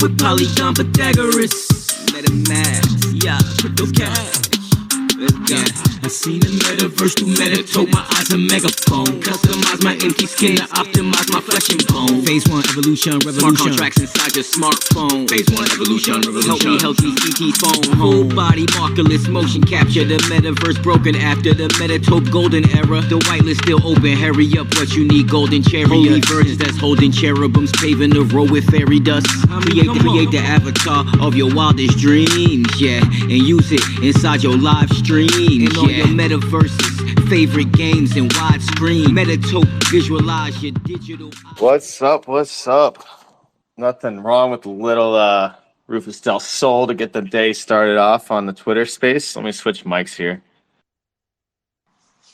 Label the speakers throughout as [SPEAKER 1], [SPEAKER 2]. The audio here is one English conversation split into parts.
[SPEAKER 1] with Polygon Pythagoras. MetaMask, yeah, crypto cash. Yeah, I seen the metaverse through Metatope. My eyes a megaphone. Customize my empty skin to optimize my flesh and bone. Phase 1 evolution, revolution. Smart contracts inside your smartphone. Phase 1 evolution, revolution. Help me ET phone. Whole body markerless motion capture. The metaverse broken after the Metatope golden era. The whitelist still open. Hurry up, what you need? Golden chariot. Holy virgins that's holding cherubims, paving the road with fairy dust. Create the avatar of your wildest dreams, yeah, and use it inside your live stream. And all your metaverses, favorite games and widescreen. Metatope, visualize your digital.
[SPEAKER 2] What's up? What's up? Nothing wrong with a little Rufus Del Sol to get the day started off on the Twitter space. Let me switch mics here.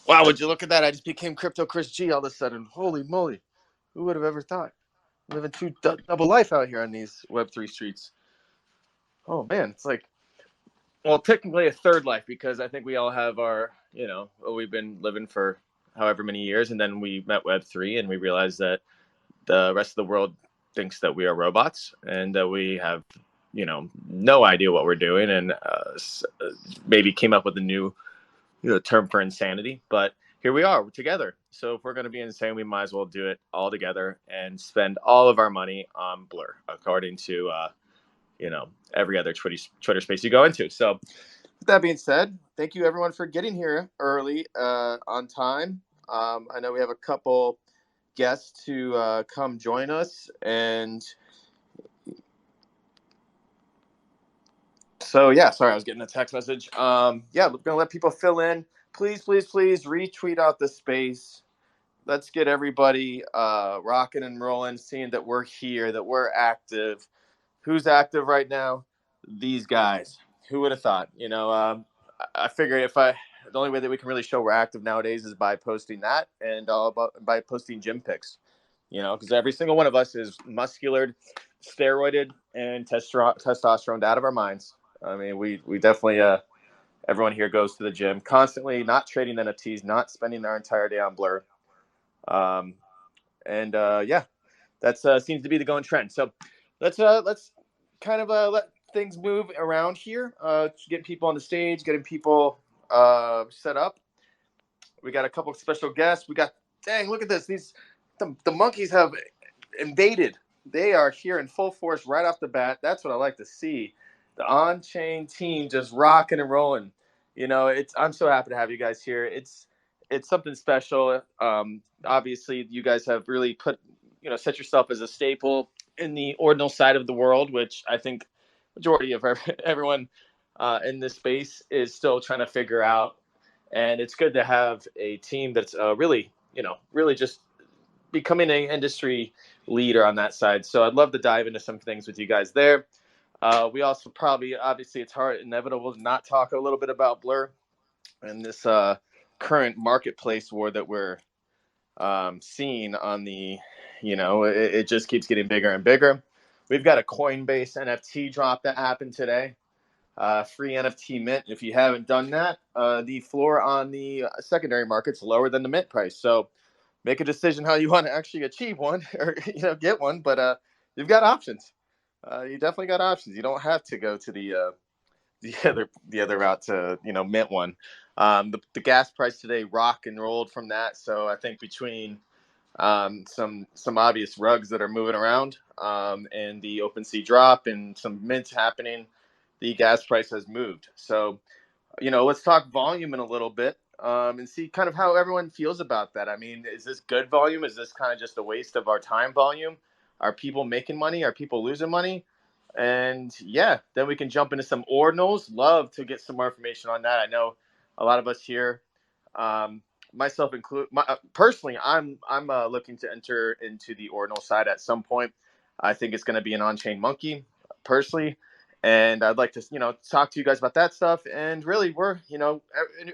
[SPEAKER 2] Wow, would you look at that? I just became Crypto Chris G all of a sudden. Holy moly. Who would have ever thought? I'm living double life out here on these Web3 streets. Oh, man, it's like, well, technically a third life, because I think we all have our, we've been living for however many years, and then we met Web3 and we realized that the rest of the world thinks that we are robots and that we have, no idea what we're doing, and maybe came up with a new, term for insanity. But here we are, we're together. So if we're going to be insane, we might as well do it all together and spend all of our money on Blur, according to every other Twitter space you go into. So with that being said, thank you everyone for getting here early on time. I know we have a couple guests to come join us. And so, yeah, sorry, I was getting a text message. We're going to let people fill in. Please, please, please retweet out the space. Let's get everybody rocking and rolling, seeing that we're here, that we're active. Who's active right now? These guys. Who would have thought? I figure the only way that we can really show we're active nowadays is by posting that, and by posting gym pics. Because every single one of us is muscular, steroided, and testosterone out of our minds. I mean, we definitely everyone here goes to the gym constantly, not trading NFTs, not spending their entire day on Blur. That seems to be the going trend. So let's kind of let things move around here. Getting people on the stage, getting people set up. We got a couple of special guests. Look at this. The monkeys have invaded. They are here in full force right off the bat. That's what I like to see. The on-chain team just rocking and rolling. I'm so happy to have you guys here. It's something special. Obviously, you guys have really set yourself as a staple in the ordinal side of the world, which I think majority of everyone in this space is still trying to figure out. And it's good to have a team that's really just becoming an industry leader on that side. So I'd love to dive into some things with you guys there. We also obviously it's inevitable to not talk a little bit about Blur and this current marketplace war that we're seeing on the, it just keeps getting bigger and bigger. We've got a Coinbase NFT drop that happened today. Free NFT mint. If you haven't done that, the floor on the secondary market's lower than the mint price. So make a decision how you want to actually achieve one or, get one. But you've got options. You definitely got options. You don't have to go to the other route to, mint one. The gas price today rock and rolled from that. So I think between some obvious rugs that are moving around and the OpenSea drop and some mints happening, the gas price has moved. So, let's talk volume in a little bit and see kind of how everyone feels about that. I mean, is this good volume? Is this kind of just a waste of our time volume? Are people making money? Are people losing money? And then we can jump into some ordinals. Love to get some more information on that. I know a lot of us here, myself included, personally, I'm looking to enter into the ordinal side at some point. I think it's going to be an on-chain monkey, personally. And I'd like to, talk to you guys about that stuff. And really, we're,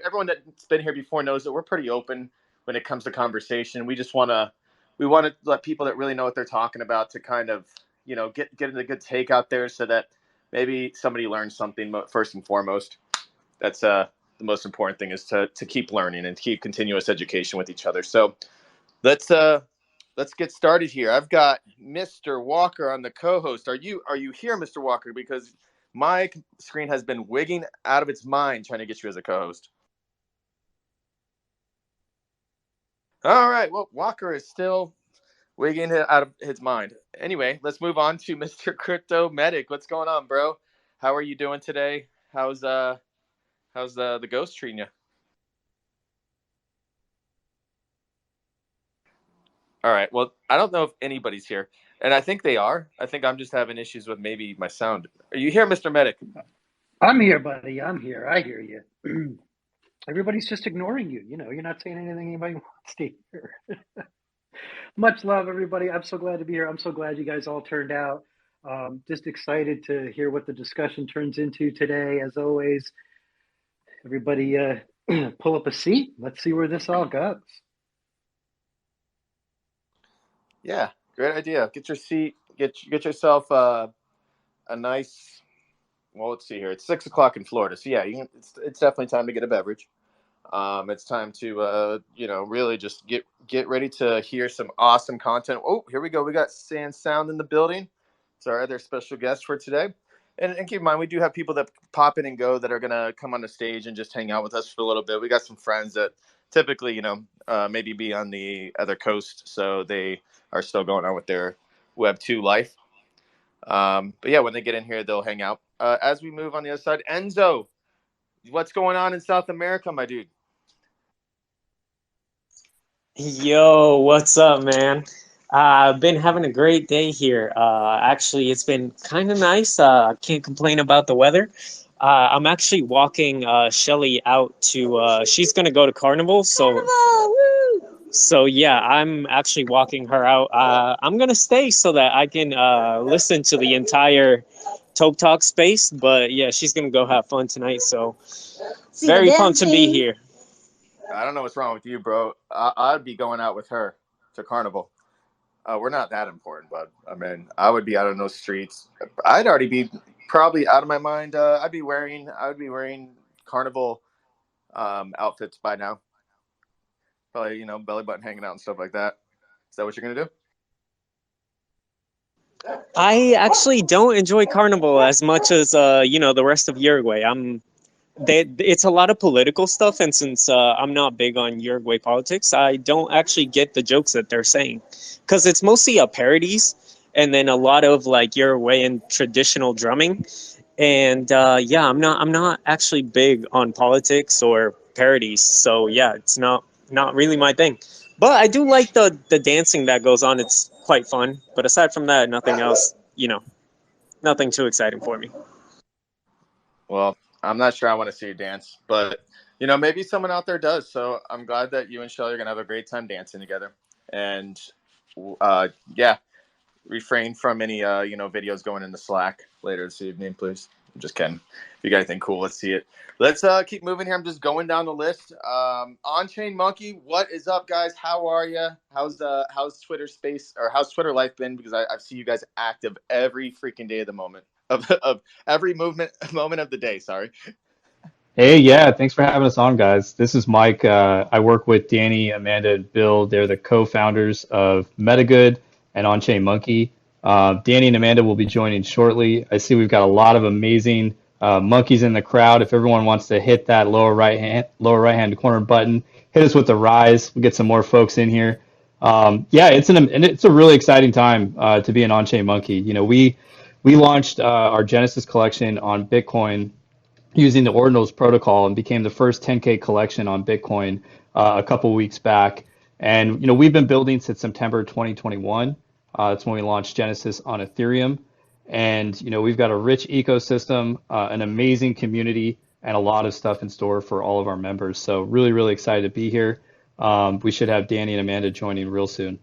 [SPEAKER 2] everyone that's been here before knows that we're pretty open when it comes to conversation. We want to let people that really know what they're talking about to kind of, get a good take out there so that maybe somebody learns something first and foremost. That's the most important thing, is to keep learning and keep continuous education with each other. So let's let's get started here. I've got Mr. Walker on the co-host. Are you here, Mr. Walker? Because my screen has been wigging out of its mind trying to get you as a co-host. All right. Well, Walker is still wigging it out of his mind. Anyway, let's move on to Mr. Crypto Medic. What's going on, bro? How are you doing today? How's the ghost treating you? All right. Well, I don't know if anybody's here, and I think they are. I think I'm just having issues with maybe my sound. Are you here, Mr. Medic?
[SPEAKER 3] I'm here, buddy. I'm here. I hear you. Everybody's just ignoring you. You know, you're not saying anything anybody wants to hear. Much love, everybody. I'm so glad to be here. I'm so glad you guys all turned out. Just excited to hear what the discussion turns into today. As always, everybody pull up a seat. Let's see where this all goes.
[SPEAKER 2] Yeah, great idea. Get your seat. Get yourself a nice. Well, let's see here. It's 6 o'clock in Florida, so yeah, it's definitely time to get a beverage. It's time to really just get ready to hear some awesome content. Oh, here we go. We got Sand Sound in the building. It's our other special guest for today. And keep in mind, we do have people that pop in and go that are gonna come on the stage and just hang out with us for a little bit. We got some friends that typically, maybe be on the other coast, so they are still going on with their Web2 life. But yeah, when they get in here, they'll hang out. As we move on the other side, Enzo, what's going on in South America, my dude?
[SPEAKER 4] Yo, what's up, man? I've been having a great day here. Actually, it's been kind of nice. I can't complain about the weather. I'm actually walking Shelly out to. She's gonna go to Carnival, so yeah, I'm actually walking her out. I'm gonna stay so that I can listen to the entire TopeTalk space. But yeah, she's gonna go have fun tonight. So very pumped to be here.
[SPEAKER 2] I don't know what's wrong with you, bro. I'd be going out with her to Carnival. We're not that important, but I mean, I would be out on those streets. I'd already be probably out of my mind. I would be wearing Carnival outfits by now. Probably, belly button hanging out and stuff like that. Is that what you're gonna do?
[SPEAKER 4] I actually don't enjoy Carnival as much as the rest of Uruguay. It's a lot of political stuff, and since I'm not big on Uruguay politics, I don't actually get the jokes that they're saying, because it's mostly parodies, and then a lot of like Uruguayan traditional drumming, and yeah, I'm not actually big on politics or parodies, so yeah, it's not really my thing. But I do like the dancing that goes on. It's quite fun. But aside from that, nothing else. Nothing too exciting for me.
[SPEAKER 2] Well, I'm not sure I want to see you dance, but maybe someone out there does. So I'm glad that you and Shelly are gonna have a great time dancing together. And yeah, refrain from any videos going into Slack later this evening, please. I'm just kidding. If you got anything cool, let's see it. Let's keep moving here. I'm just going down the list. On-chain Monkey, what is up, guys? How are you? How's Twitter space, or how's Twitter life been? Because I see you guys active every freaking day of the moment of every moment of the day. Sorry.
[SPEAKER 5] Hey, yeah, thanks for having us on, guys. This is Mike. I work with Danny, Amanda, and Bill. They're the co-founders of MetaGood and OnChain Monkey. Danny and Amanda will be joining shortly. I see we've got a lot of amazing monkeys in the crowd. If everyone wants to hit that lower right hand corner button, hit us with the rise. We'll get some more folks in here. Yeah, it's a really exciting time to be an OnChain Monkey. We launched our Genesis collection on Bitcoin using the Ordinals protocol and became the first 10K collection on Bitcoin a couple weeks back. And we've been building since September 2021. That's when we launched Genesis on Ethereum. And we've got a rich ecosystem, an amazing community, and a lot of stuff in store for all of our members. So really, really excited to be here. We should have Danny and Amanda joining real soon.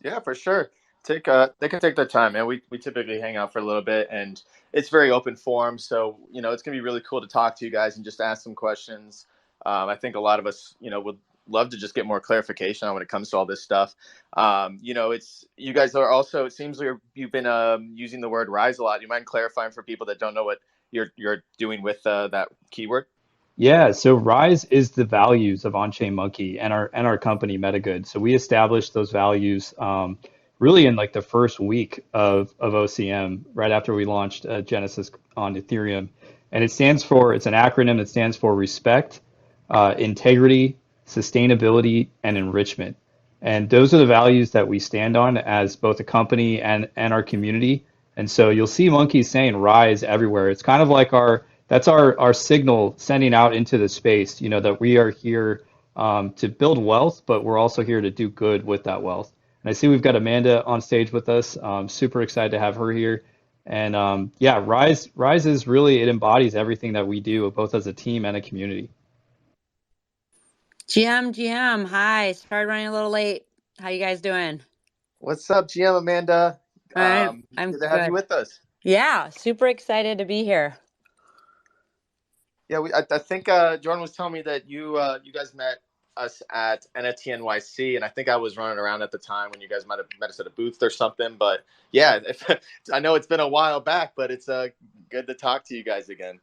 [SPEAKER 2] Yeah, for sure. They can take their time, man. We typically hang out for a little bit, and it's very open forum. So it's gonna be really cool to talk to you guys and just ask some questions. I think a lot of us, would love to just get more clarification on when it comes to all this stuff. It's you guys are also. It seems like you've been using the word rise a lot. You mind clarifying for people that don't know what you're doing with that keyword?
[SPEAKER 5] Yeah, so Rise is the values of On-Chain Monkey and our company MetaGood. So we established those values really in like the first week of OCM, right after we launched Genesis on Ethereum. And it's an acronym that stands for respect, integrity, sustainability, and enrichment. And those are the values that we stand on as both a company and our community. And so you'll see monkeys saying rise everywhere. It's kind of like that's our signal sending out into the space, that we are here to build wealth, but we're also here to do good with that wealth. And I see we've got Amanda on stage with us. Super excited to have her here. And yeah, Rise is really, it embodies everything that we do, both as a team and a community.
[SPEAKER 6] GM, hi. Started running a little late. How you guys doing?
[SPEAKER 2] What's up, GM Amanda?
[SPEAKER 6] All right, I'm
[SPEAKER 2] good to have you with us.
[SPEAKER 6] Yeah, super excited to be here.
[SPEAKER 2] Yeah, I think Jordan was telling me that you guys met us at NFT NYC, and I think I was running around at the time when you guys might have met us at a booth or something. But yeah, I know it's been a while back, but it's good to talk to you guys again.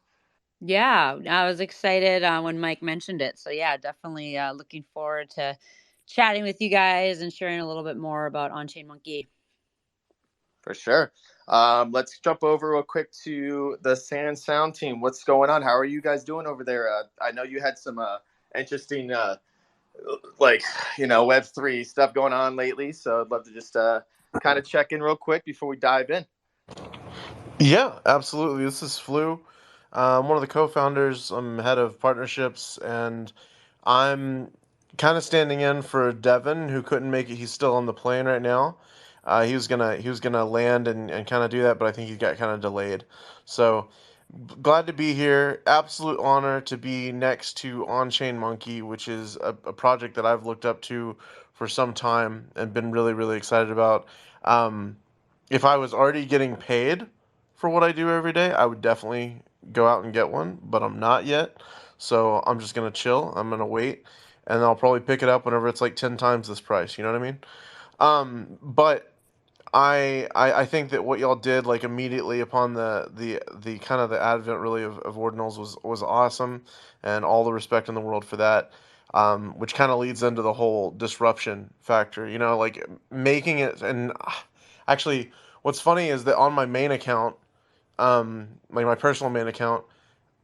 [SPEAKER 6] Yeah, I was excited when Mike mentioned it. So yeah, definitely looking forward to chatting with you guys and sharing a little bit more about On-Chain Monkey.
[SPEAKER 2] For sure. Let's jump over real quick to the Sand Sound team. What's going on? How are you guys doing over there? I know you had some interesting, Web3 stuff going on lately. So I'd love to just kind of check in real quick before we dive in.
[SPEAKER 7] Yeah, absolutely. This is Flu. I'm one of the co-founders. I'm head of partnerships, and I'm kind of standing in for Devin, who couldn't make it. He's still on the plane right now. He was gonna land and kind of do that, but I think he got kind of delayed. So glad to be here. Absolute honor to be next to On-Chain Monkey, which is a project that I've looked up to for some time and been really, really excited about. Um, if I was already getting paid for what I do every day, I would definitely go out and get one, but I'm not yet. So I'm just gonna chill. I'm gonna wait, and I'll probably pick it up whenever it's like 10 times this price. You know what I mean? But I think that what y'all did like immediately upon the kind of the advent really of ordinals was awesome, and all the respect in the world for that. Which kind of leads into the whole disruption factor, like making it. And actually, what's funny is that on my main account, like my personal main account,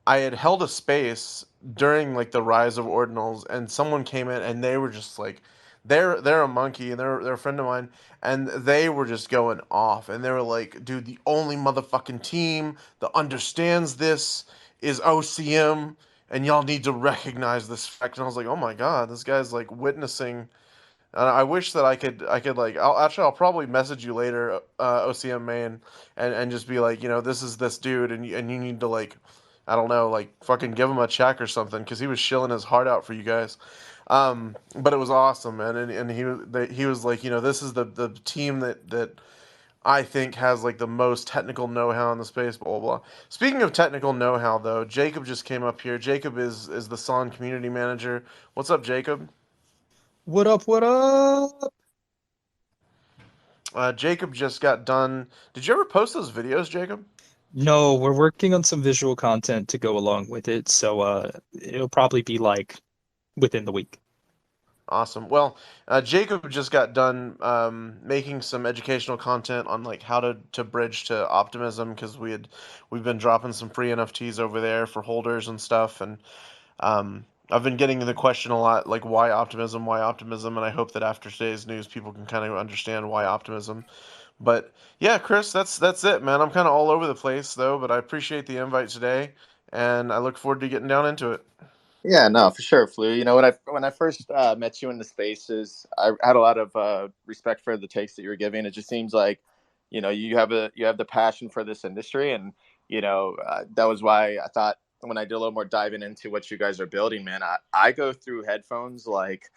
[SPEAKER 7] I had held a space during like the rise of ordinals, and someone came in and they were just like, they're a monkey and they're a friend of mine, and they were just going off, and they were like, dude, the only motherfucking team that understands this is OCM, and y'all need to recognize this fact. And I was like, oh my god, this guy's like witnessing. And I wish that I could like I'll probably message you later, OCM main, and just be like, this is this dude, and you need to like, I don't know, like fucking give him a check or something, because he was shilling his heart out for you guys. But it was awesome, man, and he was like, this is the team that I think has like the most technical know-how in the space, blah, blah, blah. Speaking of technical know-how, though, Jacob just came up here. Jacob is the Son community manager. What's up, Jacob?
[SPEAKER 8] What up? What up?
[SPEAKER 7] Jacob just got done. Did you ever post those videos, Jacob?
[SPEAKER 8] No, we're working on some visual content to go along with it, so it'll probably be like within the week.
[SPEAKER 7] Awesome. Well, Jacob just got done making some educational content on like how to bridge to optimism, because we've been dropping some free NFTs over there for holders and stuff, and I've been getting the question a lot, like why optimism, and I hope that after today's news, people can kind of understand why optimism. But yeah, Chris, that's it, man. I'm kind of all over the place though, but I appreciate the invite today, and I look forward to getting down into it.
[SPEAKER 2] Yeah, no, for sure, Flu. When I first met you in the spaces, I had a lot of respect for the takes that you were giving. It just seems like, you have the passion for this industry, and that was why I thought when I did a little more diving into what you guys are building, man, I go through headphones like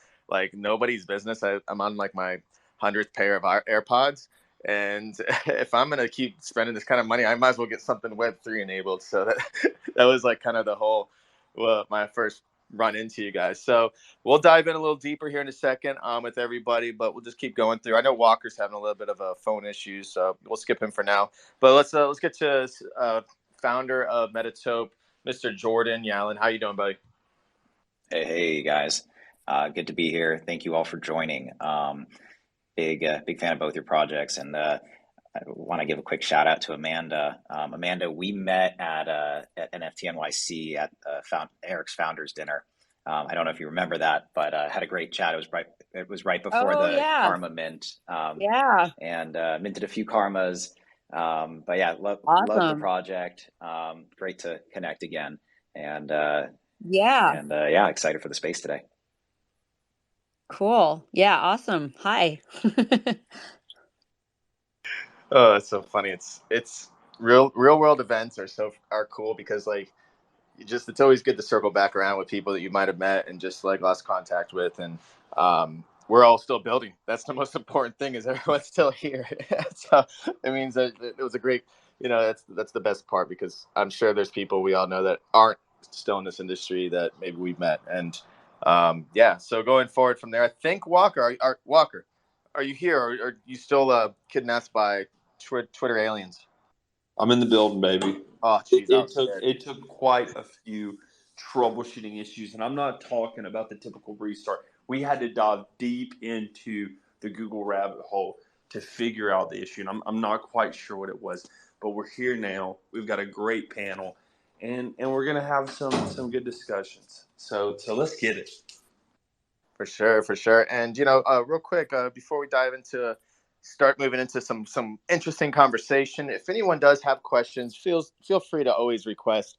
[SPEAKER 2] nobody's business. I'm on like my 100th pair of AirPods. And if I'm gonna keep spending this kind of money, I might as well get something Web3 enabled. So that was like kind of the whole my first run into you guys. So we'll dive in a little deeper here in a second with everybody, but we'll just keep going through. I know Walker's having a little bit of a phone issue, so we'll skip him for now. But let's get to founder of Metatope, Mr. Jordan Yallen. How you doing, buddy?
[SPEAKER 9] Hey guys, good to be here. Thank you all for joining. Big fan of both your projects, and I want to give a quick shout out to Amanda. Amanda, we met at NFT NYC at Eric's Founders Dinner. I don't know if you remember that, but had a great chat. It was right before
[SPEAKER 6] Oh
[SPEAKER 9] the
[SPEAKER 6] yeah,
[SPEAKER 9] Karma mint,
[SPEAKER 6] yeah,
[SPEAKER 9] and minted a few Karmas. But yeah, love the
[SPEAKER 6] awesome.
[SPEAKER 9] project. Great to connect again, and
[SPEAKER 6] Yeah,
[SPEAKER 9] yeah, excited for the space today.
[SPEAKER 6] cool. Yeah, awesome. Hi.
[SPEAKER 2] Oh, it's so funny. It's real world events are cool because like it's always good to circle back around with people that you might have met and just like lost contact with, and we're all still building. That's the most important thing, is everyone's still here. So it means that it was a great, that's the best part, because I'm sure there's people we all know that aren't still in this industry that maybe we've met, and yeah. So going forward from there, I think Walker, are you here, or are you still kidnapped by Twitter aliens?
[SPEAKER 10] I'm in the building, baby.
[SPEAKER 2] Oh,
[SPEAKER 10] It,
[SPEAKER 2] jeez, I
[SPEAKER 10] it
[SPEAKER 2] was
[SPEAKER 10] took
[SPEAKER 2] scared.
[SPEAKER 10] it took quite a few troubleshooting issues, and I'm not talking about the typical restart. We had to dive deep into the Google rabbit hole to figure out the issue, and I'm not quite sure what it was, but we're here now. We've got a great panel, and we're gonna have some good discussions. So let's get it.
[SPEAKER 2] For sure, for sure. And real quick, before we dive into start moving into some interesting conversation, if anyone does have questions, feel free to always request.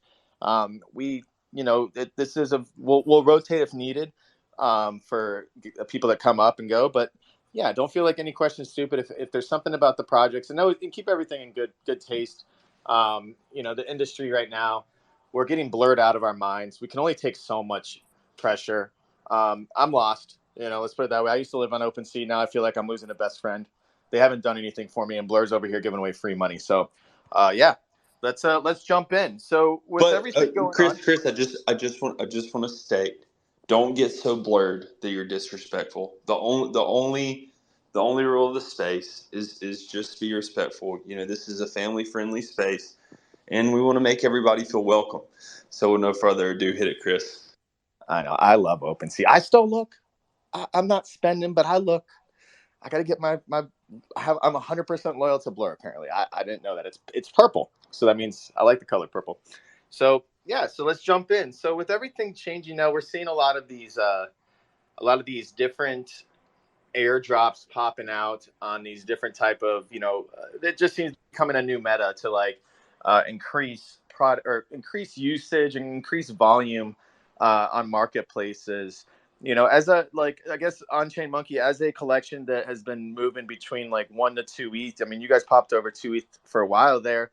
[SPEAKER 2] We, this is we'll rotate if needed, for people that come up and go. But yeah, don't feel like any question's stupid. If there's something about the projects, and keep everything in good taste. The industry right now, we're getting blurred out of our minds. We can only take so much pressure. I'm lost. Let's put it that way. I used to live on OpenSea. Now I feel like I'm losing a best friend. They haven't done anything for me, and Blur's over here giving away free money. So, yeah, let's jump in. So with
[SPEAKER 10] But
[SPEAKER 2] everything going on,
[SPEAKER 10] Chris, I just want to state, don't get so blurred that you're disrespectful. The only rule of the space is just be respectful. This is a family friendly space, and we want to make everybody feel welcome. So with no further ado, hit it, Chris.
[SPEAKER 2] I know I love OpenSea. I still look. I'm not spending, but I look. I got to get my. I'm 100% loyal to Blur. Apparently, I didn't know that it's purple, so that means I like the color purple. So yeah, so let's jump in. So with everything changing now, we're seeing a lot of these different airdrops popping out on these different type of, it just seems to be becoming a new meta to like increase product or increase usage and increase volume on marketplaces. As a, like, I guess On-Chain Monkey, as a collection that has been moving between like 1 to 2 ETH. I mean, you guys popped over 2 ETH for a while there.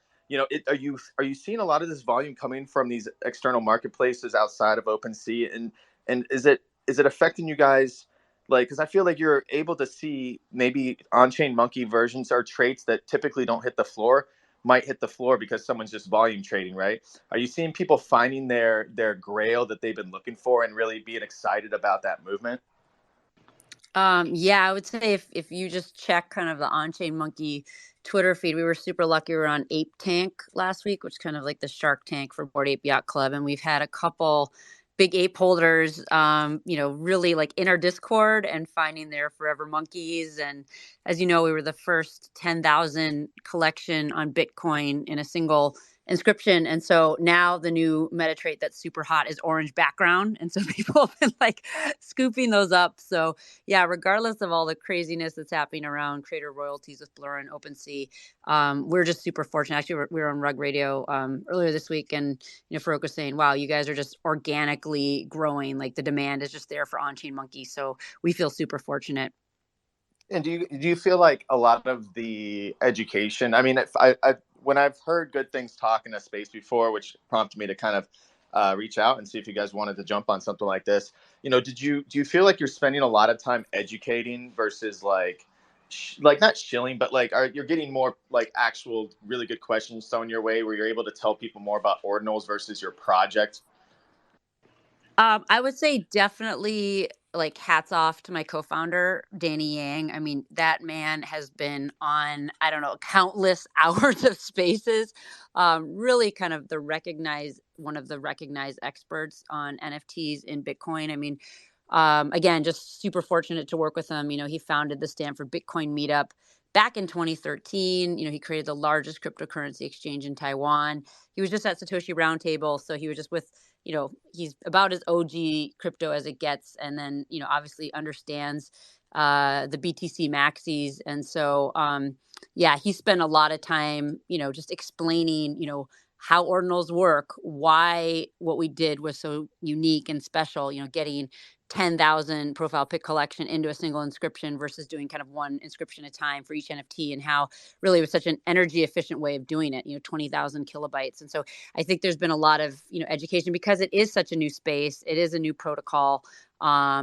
[SPEAKER 2] Are you seeing a lot of this volume coming from these external marketplaces outside of OpenSea, and is it affecting you guys? Like, because I feel like you're able to see maybe on-chain monkey versions or traits that typically don't hit the floor might hit the floor because someone's just volume trading, right? Are you seeing people finding their grail that they've been looking for and really being excited about that movement?
[SPEAKER 6] Yeah, I would say if you just check kind of the On-Chain Monkey Twitter feed, we were super lucky. We were on Ape Tank last week, which is kind of like the Shark Tank for Bored Ape Yacht Club, and we've had a couple big ape holders, really like in our Discord and finding their forever monkeys. And as you know, we were the first 10,000 collection on Bitcoin in a single inscription. And so now the new meta trait that's super hot is orange background. And so people have been like scooping those up. So yeah, regardless of all the craziness that's happening around creator royalties with Blur and OpenSea, we're just super fortunate. Actually, we were on Rug Radio earlier this week, and Farouk was saying, "Wow, you guys are just organically growing. Like the demand is just there for On-Chain Monkey." So we feel super fortunate.
[SPEAKER 2] And do you feel like a lot of the education? I mean, if I when I've heard good things talk in a space before, which prompted me to kind of reach out and see if you guys wanted to jump on something like this. Do you feel like you're spending a lot of time educating versus like not shilling, but like you're getting more like actual really good questions thrown your way where you're able to tell people more about ordinals versus your project?
[SPEAKER 6] I would say definitely like hats off to my co-founder, Danny Yang. I mean, that man has been on, I don't know, countless hours of spaces. Really kind of the recognized one of the recognized experts on NFTs in Bitcoin. I mean, again, just super fortunate to work with him. You know, he founded the Stanford Bitcoin Meetup back in 2013. You know, he created the largest cryptocurrency exchange in Taiwan. He was just at Satoshi Roundtable, so he was just with, you know, he's about as OG crypto as it gets, and then, you know, obviously understands the BTC maxis. And so, yeah, he spent a lot of time, you know, just explaining, you know, how ordinals work, why what we did was so unique and special, you know, getting 10,000 profile pic collection into a single inscription versus doing kind of one inscription at a time for each NFT, and how really it was such an energy efficient way of doing it, you know, 20,000 kilobytes. And so I think there's been a lot of, you know, education because it is such a new space. It is a new protocol.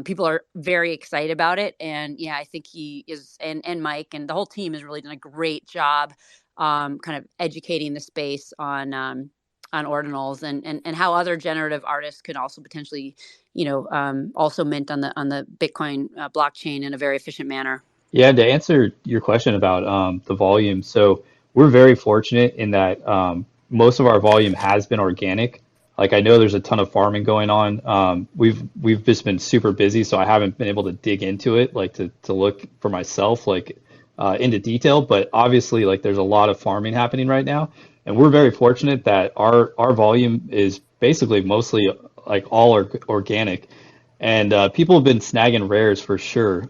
[SPEAKER 6] People are very excited about it. And yeah, I think he is, and Mike and the whole team has really done a great job kind of educating the space on ordinals and how other generative artists could also potentially, you know, also mint on the Bitcoin blockchain in a very efficient manner.
[SPEAKER 5] Yeah, to answer your question about the volume, so we're very fortunate in that most of our volume has been organic. Like I know there's a ton of farming going on. We've just been super busy, so I haven't been able to dig into it, like to look for myself, like into detail. But obviously, like there's a lot of farming happening right now, and we're very fortunate that our volume is basically mostly like all organic, and people have been snagging rares for sure.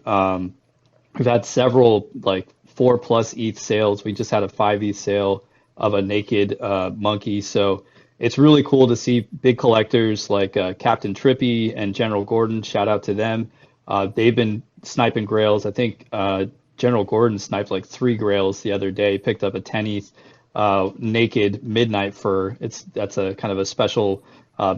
[SPEAKER 5] We've had several like 4+ ETH sales. We just had a 5 ETH sale of a naked monkey. So it's really cool to see big collectors like Captain Trippy and General Gordon. Shout out to them. They've been sniping grails. I think General Gordon sniped like 3 grails the other day. Picked up a 10 ETH naked midnight fur. That's a kind of a special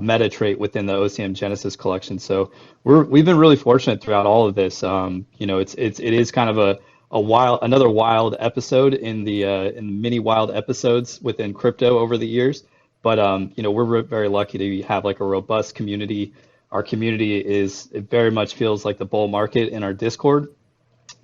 [SPEAKER 5] meta trait within the OCM Genesis collection. So we've been really fortunate throughout all of this. You know, it is kind of another wild episode in many wild episodes within crypto over the years. But you know, we're very lucky to have like a robust community. Our community it very much feels like the bull market in our Discord.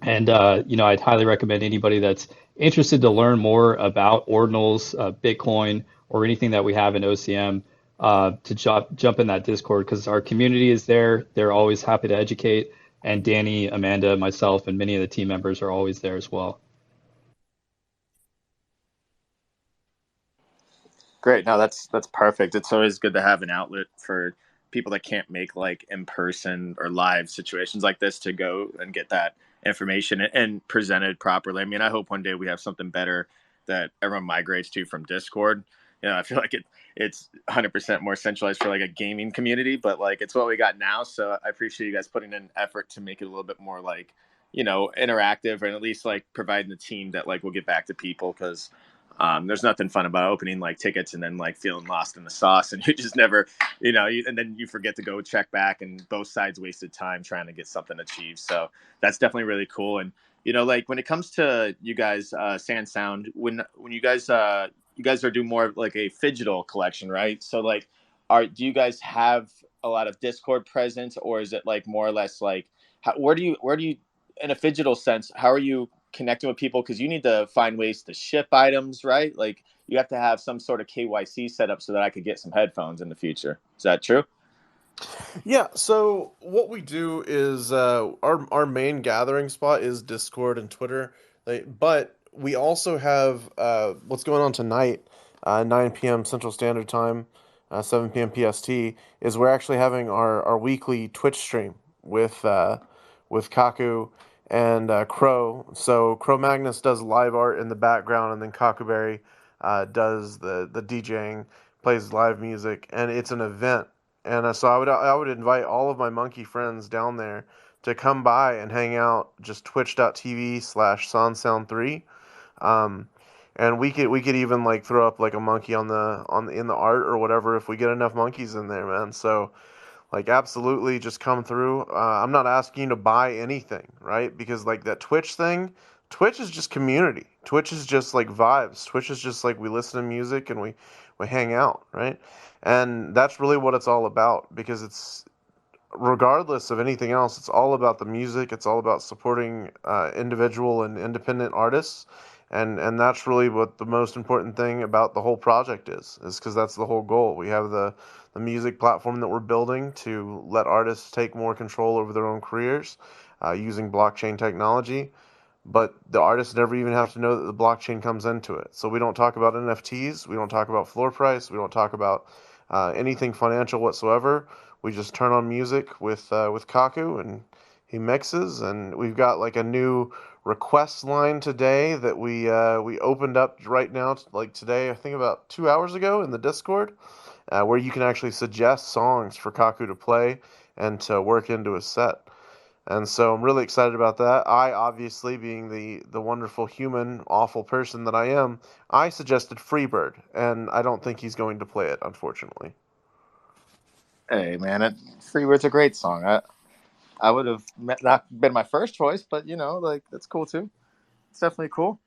[SPEAKER 5] And you know, I'd highly recommend anybody that's interested to learn more about ordinals, Bitcoin, or anything that we have in OCM to jump in that Discord because our community is there. They're always happy to educate. And Danny, Amanda, myself, and many of the team members are always there as well.
[SPEAKER 2] Great. No, that's perfect. It's always good to have an outlet for people that can't make like in-person or live situations like this to go and get that information and present it properly. I mean, I hope one day we have something better that everyone migrates to from Discord. You know, I feel like it's 100% more centralized for like a gaming community, but like it's what we got now. So I appreciate you guys putting in effort to make it a little bit more like, you know, interactive, and at least like providing the team that like will get back to people because there's nothing fun about opening like tickets and then like feeling lost in the sauce and you just never, you know, and then you forget to go check back and both sides wasted time trying to get something achieved. So that's definitely really cool. And, you know, like when it comes to you guys, Sand Sound, when you guys are doing more of like a phygital collection, right? So like, do you guys have a lot of Discord presence, or is it like more or less like, where do you, in a phygital sense, how are you connecting with people? Because you need to find ways to ship items, right? Like you have to have some sort of KYC set up so that I could get some headphones in the future. Is that true?
[SPEAKER 7] Yeah, so what we do is our main gathering spot is Discord and Twitter, but we also have what's going on tonight, 9 p.m. Central Standard Time, 7 p.m. PST, is we're actually having our weekly Twitch stream with Kaku and Crow. So Crow Magnus does live art in the background, and then Kakuberry does the DJing, plays live music, and it's an event. And so I would invite all of my monkey friends down there to come by and hang out. Just twitch.tv/sonsound3. And we could even like throw up like a monkey in the art or whatever if we get enough monkeys in there, man. So like absolutely just come through. I'm not asking you to buy anything, right? Because like that Twitch thing, Twitch is just community. Twitch is just like vibes. Twitch is just like we listen to music and we hang out, right? And that's really what it's all about, because it's, regardless of anything else, it's all about the music. It's all about supporting individual and independent artists. and that's really what the most important thing about the whole project is because that's the whole goal. We have the music platform that we're building to let artists take more control over their own careers using blockchain technology, but the artists never even have to know that the blockchain comes into it. So we don't talk about NFTs, we don't talk about floor price, we don't talk about anything financial whatsoever. We just turn on music with Kaku, and he mixes, and we've got like a new request line today that we opened up right now, like today, I think about 2 hours ago in the Discord, where you can actually suggest songs for Kaku to play and to work into a set. And so I'm really excited about that. I obviously, being the wonderful human, awful person that I am, I suggested Freebird, and I don't think he's going to play it, unfortunately.
[SPEAKER 2] Hey man, Freebird's a great song. I would have not been my first choice, but you know, like that's cool too. It's definitely cool.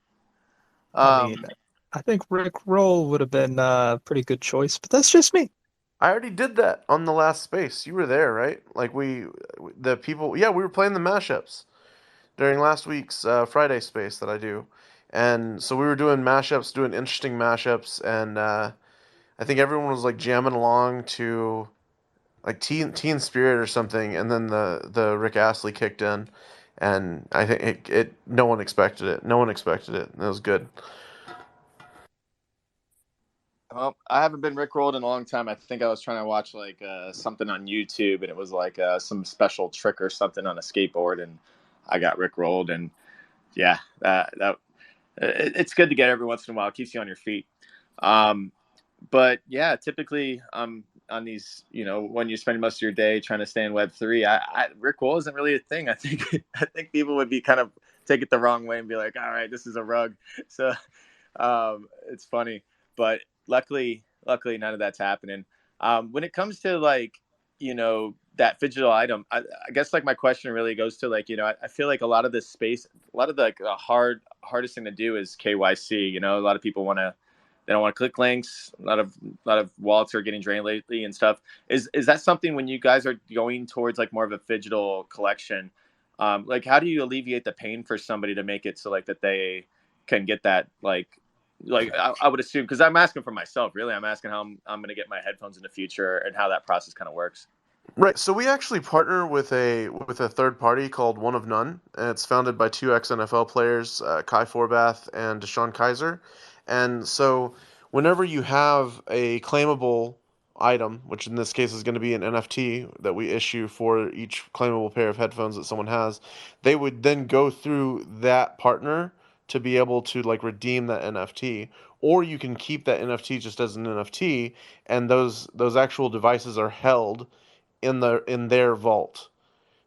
[SPEAKER 8] I mean, I think Rick Roll would have been a pretty good choice, but that's just me.
[SPEAKER 7] I already did that on the last space. You were there, right? Like the people, yeah, we were playing the mashups during last week's Friday space that I do, and so we were doing mashups, doing interesting mashups, and I think everyone was like jamming along to like Teen Spirit or something, and then the Rick Astley kicked in, and I think it no one expected it. No one expected it. It was good.
[SPEAKER 2] Well, I haven't been rickrolled in a long time. I think I was trying to watch like something on YouTube, and it was like some special trick or something on a skateboard, and I got rickrolled. And yeah, it's good to get every once in a while. It keeps you on your feet. But yeah, typically on these, you know, when you're spending most of your day trying to stay in Web3, rickroll isn't really a thing. I think people would be kind of take it the wrong way and be like, all right, this is a rug. So it's funny, but luckily none of that's happening. When it comes to like, you know, that digital item, I guess like my question really goes to like, you know, I feel like a lot of this space, a lot of the hardest thing to do is KYC. You know, a lot of people they don't want to click links. A lot of wallets are getting drained lately and stuff. Is that something when you guys are going towards like more of a digital collection? Like, how do you alleviate the pain for somebody to make it so like that they can get that like I would assume, because I'm asking for myself, really. I'm asking how I'm going to get my headphones in the future and how that process kind of works.
[SPEAKER 7] Right. So we actually partner with a third party called One of None, and it's founded by two ex-NFL players, Kai Forbath and Deshaun Kaiser. And so whenever you have a claimable item, which in this case is going to be an NFT that we issue for each claimable pair of headphones that someone has, they would then go through that partner to be able to like redeem that NFT, or you can keep that NFT just as an NFT, and those actual devices are held in their vault.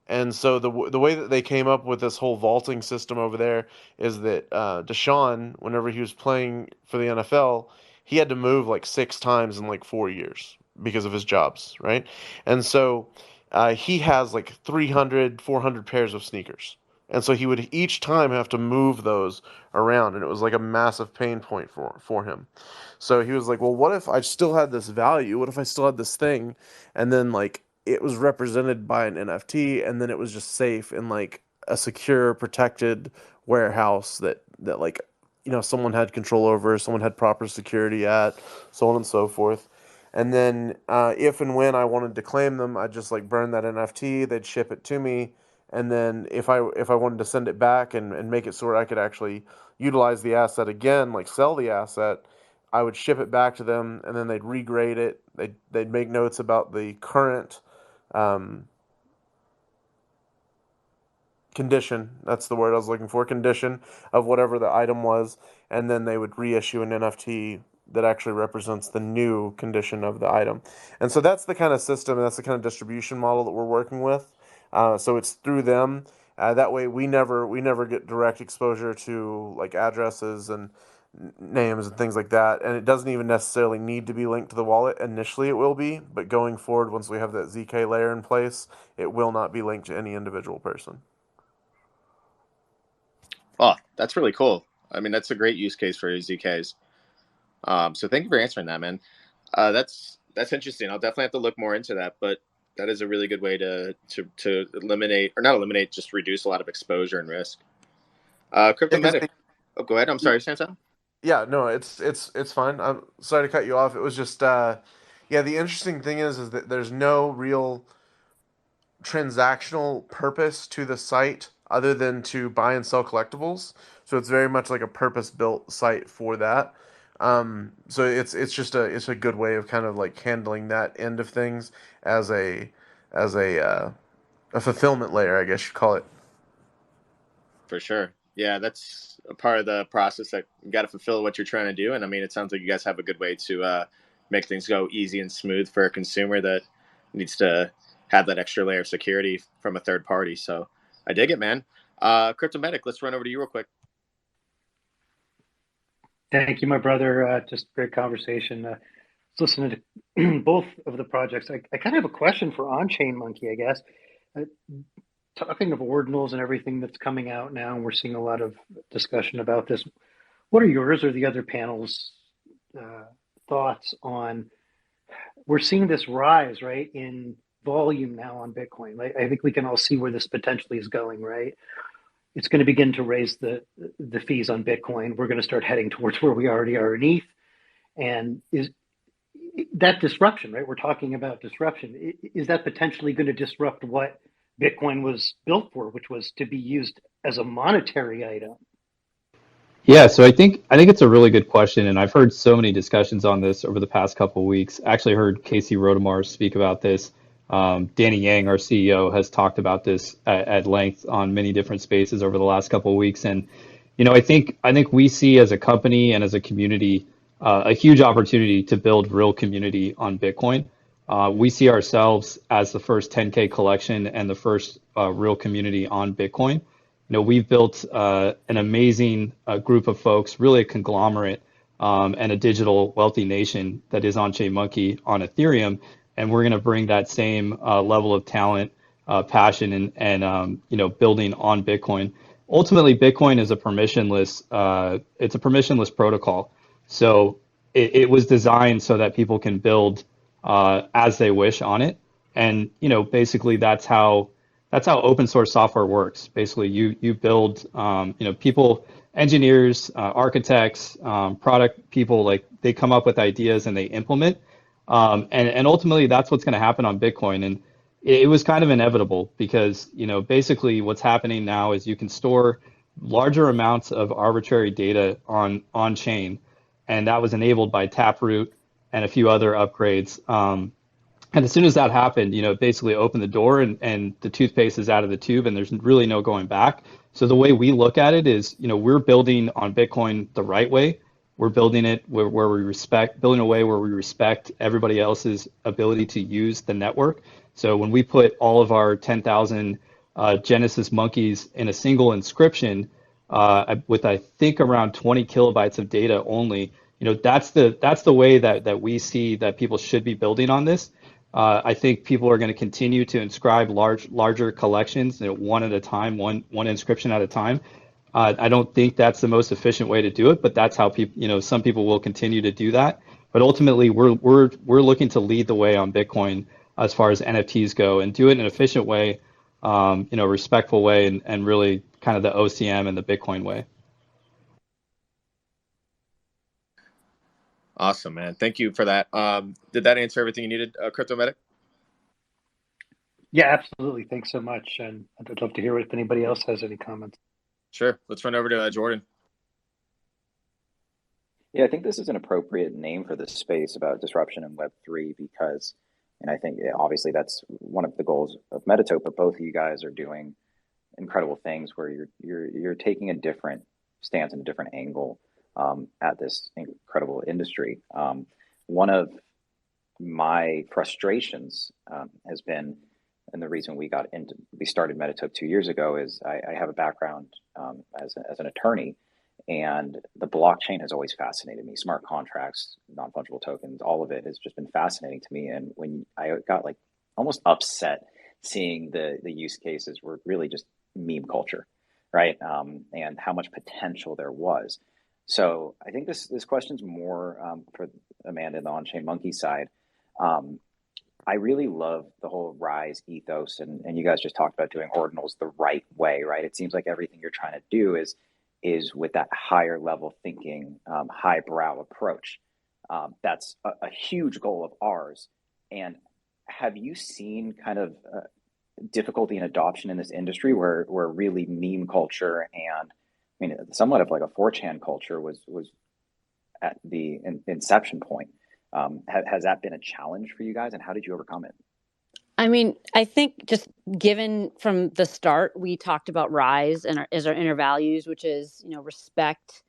[SPEAKER 7] And so the way that they came up with this whole vaulting system over there is that Deshaun, whenever he was playing for the NFL, he had to move like 6 times in like 4 years because of his jobs, right? And so he has like 300, 400 pairs of sneakers. And so he would each time have to move those around, and it was like a massive pain point for him. So he was like, well, what if I still had this value? What if I still had this thing? And then like it was represented by an NFT, and then it was just safe in like a secure, protected warehouse that like, you know, someone had control over, someone had proper security at, so on and so forth. And then if and when I wanted to claim them, I'd just like burn that NFT. They'd ship it to me, and then if I wanted to send it back and make it so I could actually utilize the asset again, like sell the asset, I would ship it back to them, and then they'd regrade it. They'd make notes about the current um, condition. That's the word I was looking for. Condition of whatever the item was, and then they would reissue an NFT that actually represents the new condition of the item. And so that's the kind of system, and that's the kind of distribution model that we're working with. So it's through them. That way, we never get direct exposure to like addresses and names and things like that, and it doesn't even necessarily need to be linked to the wallet. Initially it will be, but going forward, once we have that ZK layer in place, it will not be linked to any individual person.
[SPEAKER 2] Oh, that's really cool. I mean, that's a great use case for ZKs. So thank you for answering that, man. That's interesting. I'll definitely have to look more into that, but that is a really good way to eliminate, or not eliminate, just reduce a lot of exposure and risk. Crypto
[SPEAKER 7] Yeah, 'cause
[SPEAKER 2] Medic. Oh, go ahead. I'm sorry, Sansa.
[SPEAKER 7] Yeah, no, it's fine. I'm sorry to cut you off. It was just yeah, the interesting thing is that there's no real transactional purpose to the site other than to buy and sell collectibles. So it's very much like a purpose-built site for that. So it's just a good way of kind of like handling that end of things as a fulfillment layer, I guess you call it.
[SPEAKER 2] For sure. Yeah, that's a part of the process that you got to fulfill what you're trying to do. And I mean, it sounds like you guys have a good way to make things go easy and smooth for a consumer that needs to have that extra layer of security from a third party. So I dig it, man. Cryptomedic, let's run over to you real quick.
[SPEAKER 3] Thank you, my brother. Just great conversation. Listening to both of the projects, I kind of have a question for On-Chain Monkey, I guess. Uh, Talking of ordinals and everything that's coming out now, and we're seeing a lot of discussion about this. What are yours or the other panels' thoughts on? We're seeing this rise, right, in volume now on Bitcoin. Like, I think we can all see where this potentially is going, right? It's going to begin to raise the fees on Bitcoin. We're going to start heading towards where we already are in ETH, and is that disruption, right? We're talking about disruption. Is that potentially going to disrupt what Bitcoin was built for, which was to be used as a monetary item?
[SPEAKER 5] Yeah, so I think it's a really good question, and I've heard so many discussions on this over the past couple of weeks. Actually, heard Casey Rodomar speak about this. Danny Yang, our CEO, has talked about this at length on many different spaces over the last couple of weeks. And I think we see as a company and as a community a huge opportunity to build real community on Bitcoin. We see ourselves as the first 10K collection and the first real community on Bitcoin. We've built an amazing group of folks, really a conglomerate, and a digital wealthy nation that is on-chain monkey on Ethereum, and we're going to bring that same level of talent, passion, and building on Bitcoin. Ultimately, Bitcoin is a permissionless. It's a permissionless protocol, so it was designed so that people can build as they wish on it, and basically that's how open source software works. Basically, you build, people, engineers, architects, product people, like they come up with ideas and they implement, and ultimately that's what's going to happen on Bitcoin. And it was kind of inevitable because basically what's happening now is you can store larger amounts of arbitrary data on chain, and that was enabled by Taproot and a few other upgrades. And as soon as that happened, it basically opened the door and the toothpaste is out of the tube and there's really no going back. So the way we look at it is, we're building on Bitcoin the right way. We're building it where we respect, building a way where we respect everybody else's ability to use the network. So when we put all of our 10,000 Genesis monkeys in a single inscription, with I think around 20 kilobytes of data only, that's the way that we see that people should be building on this. I think people are going to continue to inscribe larger collections, one at a time, one inscription at a time. I don't think that's the most efficient way to do it, but that's how people, some people will continue to do that. But ultimately, we're looking to lead the way on Bitcoin as far as NFTs go, and do it in an efficient way, respectful way, and really kind of the OCM and the Bitcoin way.
[SPEAKER 2] Awesome, man. Thank you for that. Did that answer everything you needed, Cryptomedic?
[SPEAKER 3] Yeah, absolutely. Thanks so much. And I'd love to hear if anybody else has any comments.
[SPEAKER 2] Sure. Let's run over to Jordan.
[SPEAKER 9] Yeah, I think this is an appropriate name for this space about disruption in Web3 because, and I think obviously that's one of the goals of Metatope, but both of you guys are doing incredible things where you're taking a different stance and a different angle at this incredible industry. One of my frustrations has been, and the reason we started Metatope 2 years ago is I have a background as an attorney, and the blockchain has always fascinated me. Smart contracts, non-fungible tokens, all of it has just been fascinating to me. And when I got like almost upset seeing the use cases were really just meme culture, right? And how much potential there was. So I think this question's more for Amanda and the on-chain monkey side. I really love the whole Rise ethos, and you guys just talked about doing ordinals the right way, right? It seems like everything you're trying to do is is with that higher level thinking, highbrow approach. That's a huge goal of ours. And have you seen kind of difficulty in adoption in this industry where really meme culture and I mean somewhat of like a 4chan culture was at the inception point? Has that been a challenge for you guys, and how did you overcome it?
[SPEAKER 6] I mean, I think just given from the start, we talked about RISE and as our inner values, which is, respect,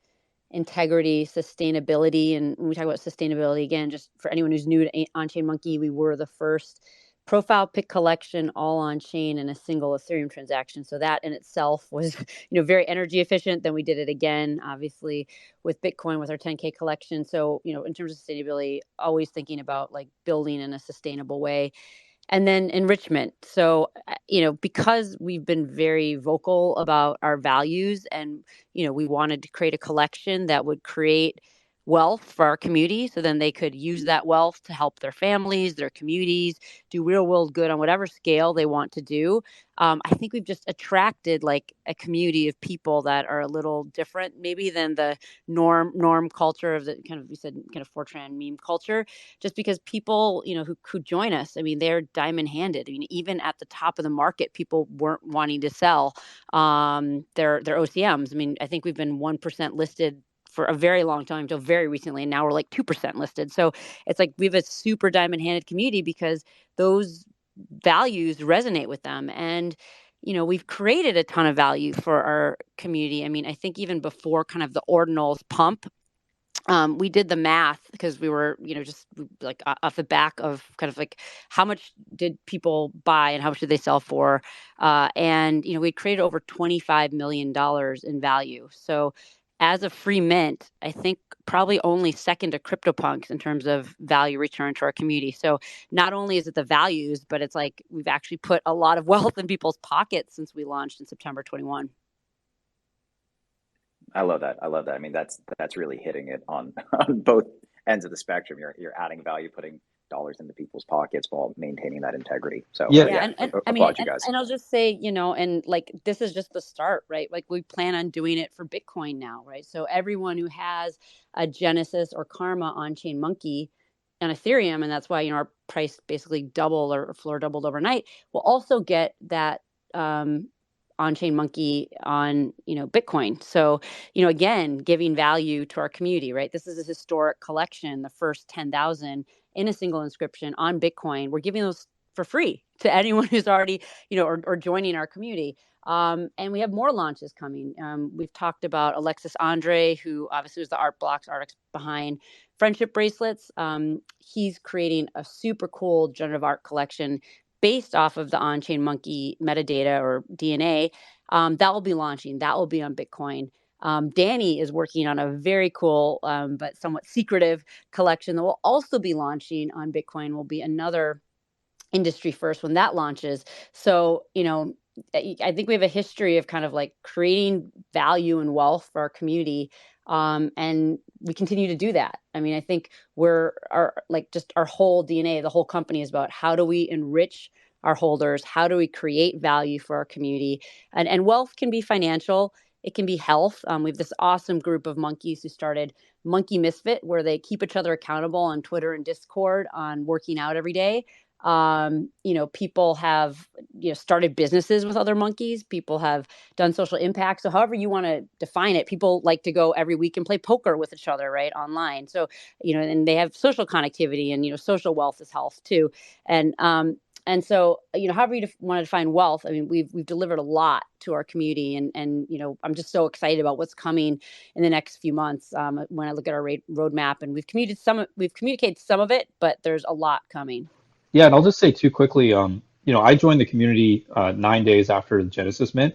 [SPEAKER 6] integrity, sustainability. And when we talk about sustainability, again, just for anyone who's new to On-Chain Monkey, we were the first profile pic collection all on chain in a single Ethereum transaction. So that in itself was, very energy efficient. Then we did it again, obviously, with Bitcoin with our 10K collection. So, in terms of sustainability, always thinking about like building in a sustainable way. And then enrichment. So, because we've been very vocal about our values and, we wanted to create a collection that would create wealth for our community. So then they could use that wealth to help their families, their communities, do real world good on whatever scale they want to do. I think we've just attracted like a community of people that are a little different, maybe than the norm culture of the kind of, we said, kind of 4chan meme culture, just because people, who join us, I mean, they're diamond handed. I mean, even at the top of the market, people weren't wanting to sell their OCMs. I mean, I think we've been 1% listed for a very long time until very recently, and now we're like 2% listed. So it's like we have a super diamond handed community because those values resonate with them. And we've created a ton of value for our community. I mean, I think even before kind of the ordinals pump, we did the math because we were, just like off the back of kind of like how much did people buy and how much did they sell for? And, we created over $25 million in value. So as a free mint, I think probably only second to CryptoPunks in terms of value return to our community. So not only is it the values, but it's like we've actually put a lot of wealth in people's pockets since we launched in September 21.
[SPEAKER 9] I love that. I mean, that's really hitting it on both ends of the spectrum. You're adding value, putting dollars into people's pockets while maintaining that integrity. So
[SPEAKER 5] Yeah.
[SPEAKER 6] And I mean,
[SPEAKER 9] applaud you guys.
[SPEAKER 6] and I'll just say, and like this is just the start, right? Like we plan on doing it for Bitcoin now, right? So everyone who has a Genesis or Karma on-chain Monkey on Ethereum, and that's why our price basically doubled or floor doubled overnight, will also get that on-chain Monkey on Bitcoin. So again, giving value to our community, right? This is a historic collection, the first 10,000 in a single inscription on Bitcoin. We're giving those for free to anyone who's already or joining our community. And we have more launches coming. We've talked about Alexis Andre, who obviously was the art artist behind Friendship Bracelets. He's creating a super cool generative art collection based off of the on-chain Monkey metadata or DNA. That will be launching. That will be on Bitcoin. Danny is working on a very cool but somewhat secretive collection that will also be launching on Bitcoin. Will be another industry first when that launches. So, I think we have a history of kind of like creating value and wealth for our community. And we continue to do that. I mean, I think our whole DNA, the whole company is about how do we enrich our holders? How do we create value for our community? And wealth can be financial. It can be health. We have this awesome group of monkeys who started Monkey Misfit, where they keep each other accountable on Twitter and Discord on working out every day. People have started businesses with other monkeys. People have done social impact. So however you want to define it, people like to go every week and play poker with each other, right, online. So and they have social connectivity, and social wealth is health too. And so, however you want to define wealth, I mean, we've delivered a lot to our community, and I'm just so excited about what's coming in the next few months. When I look at our roadmap, and we've communicated some of it, but there's a lot coming.
[SPEAKER 5] Yeah, and I'll just say too quickly, I joined the community 9 days after the Genesis Mint,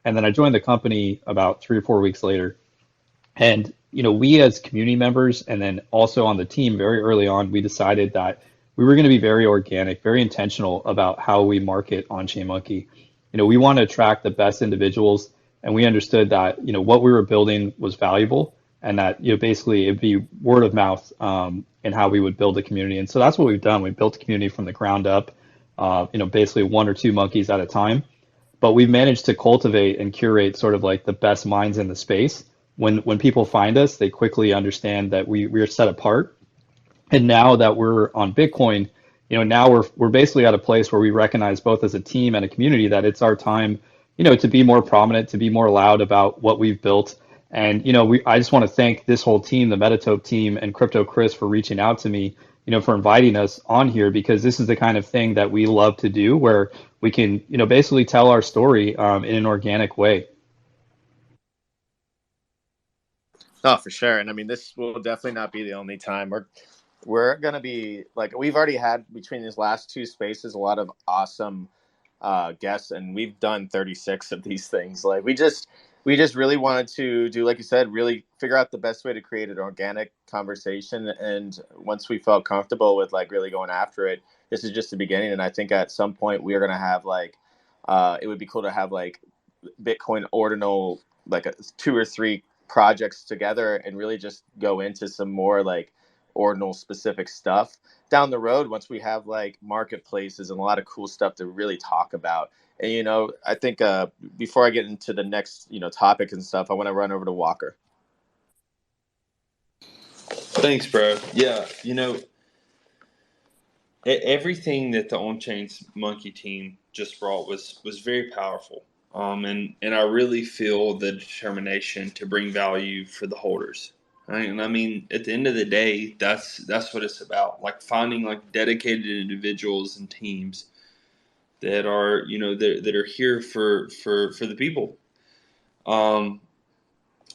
[SPEAKER 5] and then I joined the company about 3 or 4 weeks later. And we as community members, and then also on the team very early on, we decided that we were going to be very organic, very intentional about how we market on-chain Monkey. We want to attract the best individuals, and we understood that what we were building was valuable, and that basically it'd be word of mouth in how we would build a community. And so that's what we've done. We built a community from the ground up, basically 1 or 2 monkeys at a time. but we've managed to cultivate and curate sort of like the best minds in the space. When people find us, they quickly understand that we're set apart. And now that we're on Bitcoin, now we're basically at a place where we recognize both as a team and a community that it's our time, to be more prominent, to be more loud about what we've built. And I just want to thank this whole team, the Metatope team, and Crypto Chris for reaching out to me, for inviting us on here, because this is the kind of thing that we love to do, where we can, basically tell our story in an organic way.
[SPEAKER 2] Oh, for sure. And I mean, this will definitely not be the only time. We're going to be like, we've already had between these last two spaces a lot of awesome guests, and we've done 36 of these things. Like we just really wanted to do, like you said, really figure out the best way to create an organic conversation. And once we felt comfortable with like really going after it, this is just the beginning. And I think at some point we are going to have like, it would be cool to have like Bitcoin ordinal, like 2 or 3 projects together and really just go into some more like ordinal specific stuff down the road once we have like marketplaces and a lot of cool stuff to really talk about. And I think before I get into the next topic and stuff, I want to run over to Walker.
[SPEAKER 10] Thanks, bro. Yeah, everything that the On-Chain Monkey team just brought was very powerful. And I really feel the determination to bring value for the holders. Right? And I mean, at the end of the day, that's what it's about. Like finding like dedicated individuals and teams that are that are here for the people.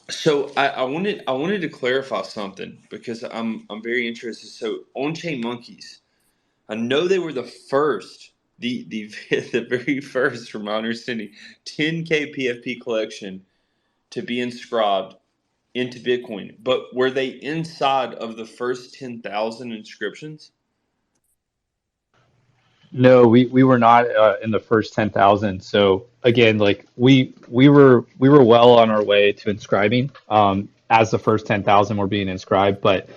[SPEAKER 10] So I wanted to clarify something because I'm very interested. So On-Chain Monkeys, I know they were the first, the the very first, from my understanding, 10K PFP collection to be inscribed into Bitcoin. But were they inside of the first 10,000 inscriptions?
[SPEAKER 5] No, we were not in the first 10,000. So again, like we were well on our way to inscribing as the first 10,000 were being inscribed. But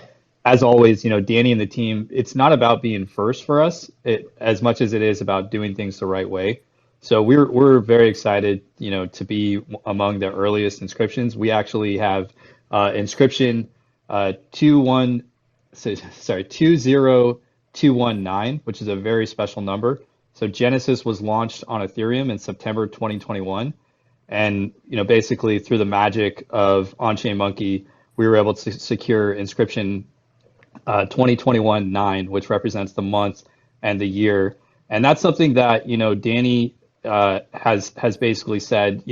[SPEAKER 5] as always, Danny and the team, it's not about being first for us, as much as it is about doing things the right way. So we're very excited, to be among the earliest inscriptions. We actually have inscription 20219, which is a very special number. So Genesis was launched on Ethereum in September 2021. And, basically through the magic of On-Chain Monkey, we were able to secure inscription 2021-9, which represents the month and the year. And that's something that, Danny has basically said,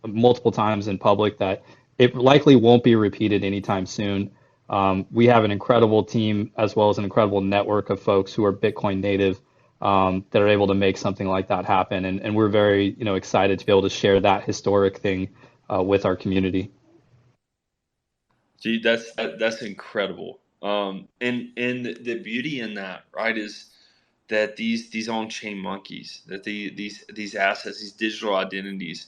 [SPEAKER 5] multiple times in public, that it likely won't be repeated anytime soon. We have an incredible team as well as an incredible network of folks who are Bitcoin native that are able to make something like that happen. And we're very, excited to be able to share that historic thing with our community.
[SPEAKER 10] Gee, that's incredible. And the beauty in that, right, is that these on-chain monkeys, that these assets, these digital identities,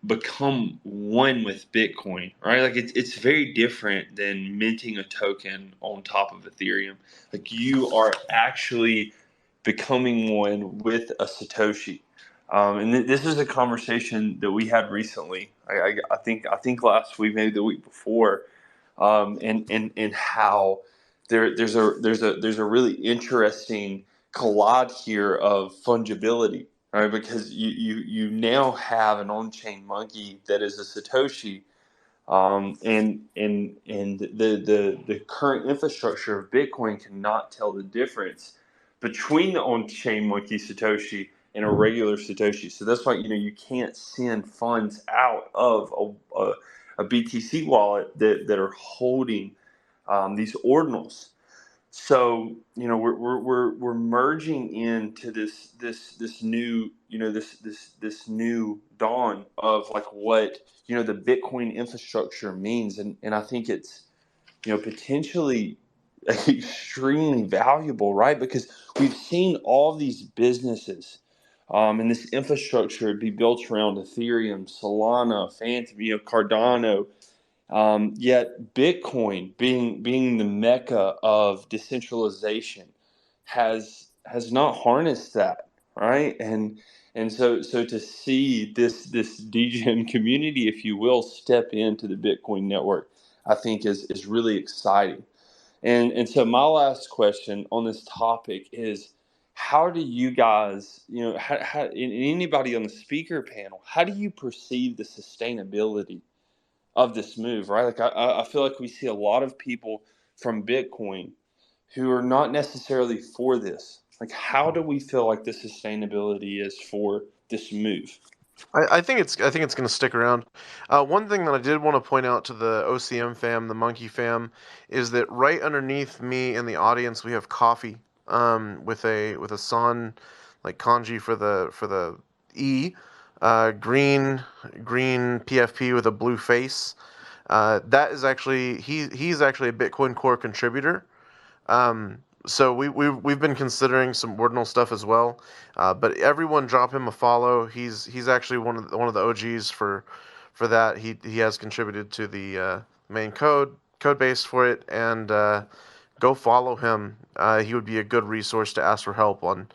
[SPEAKER 10] become one with Bitcoin, right? Like it's very different than minting a token on top of Ethereum. Like you are actually becoming one with a Satoshi. And this is a conversation that we had recently. I think last week, maybe the week before, and how there's a really interesting collage here of fungibility, right? Because you now have an on-chain monkey that is a Satoshi, and the current infrastructure of Bitcoin cannot tell the difference between the on-chain monkey Satoshi and a regular Satoshi. So that's why you can't send funds out of a BTC wallet that are holding these ordinals. So we're merging into this new this new dawn of like what the Bitcoin infrastructure means, and I think it's potentially extremely valuable, right? Because we've seen all these businesses and this infrastructure be built around Ethereum, Solana, Phantom, Cardano. Yet Bitcoin, being the mecca of decentralization, has not harnessed that, right? And And so to see this DGen community, if you will, step into the Bitcoin network, I think is really exciting. And so my last question on this topic is, how do you guys, and anybody on the speaker panel, how do you perceive the sustainability of this move, right? Like I feel like we see a lot of people from Bitcoin who are not necessarily for this. Like, how do we feel like the sustainability is for this move?
[SPEAKER 7] I think it's going to stick around. One thing that I did want to point out to the OCM fam, the Monkey fam, is that right underneath me in the audience we have coffee, with a san, like kanji for the E, green PFP with a blue face. That is actually he's actually a Bitcoin Core contributor. So we've been considering some ordinal stuff as well, but everyone drop him a follow. He's actually one of the OGs for that. He has contributed to the main code base for it, and go follow him. He would be a good resource to ask for help on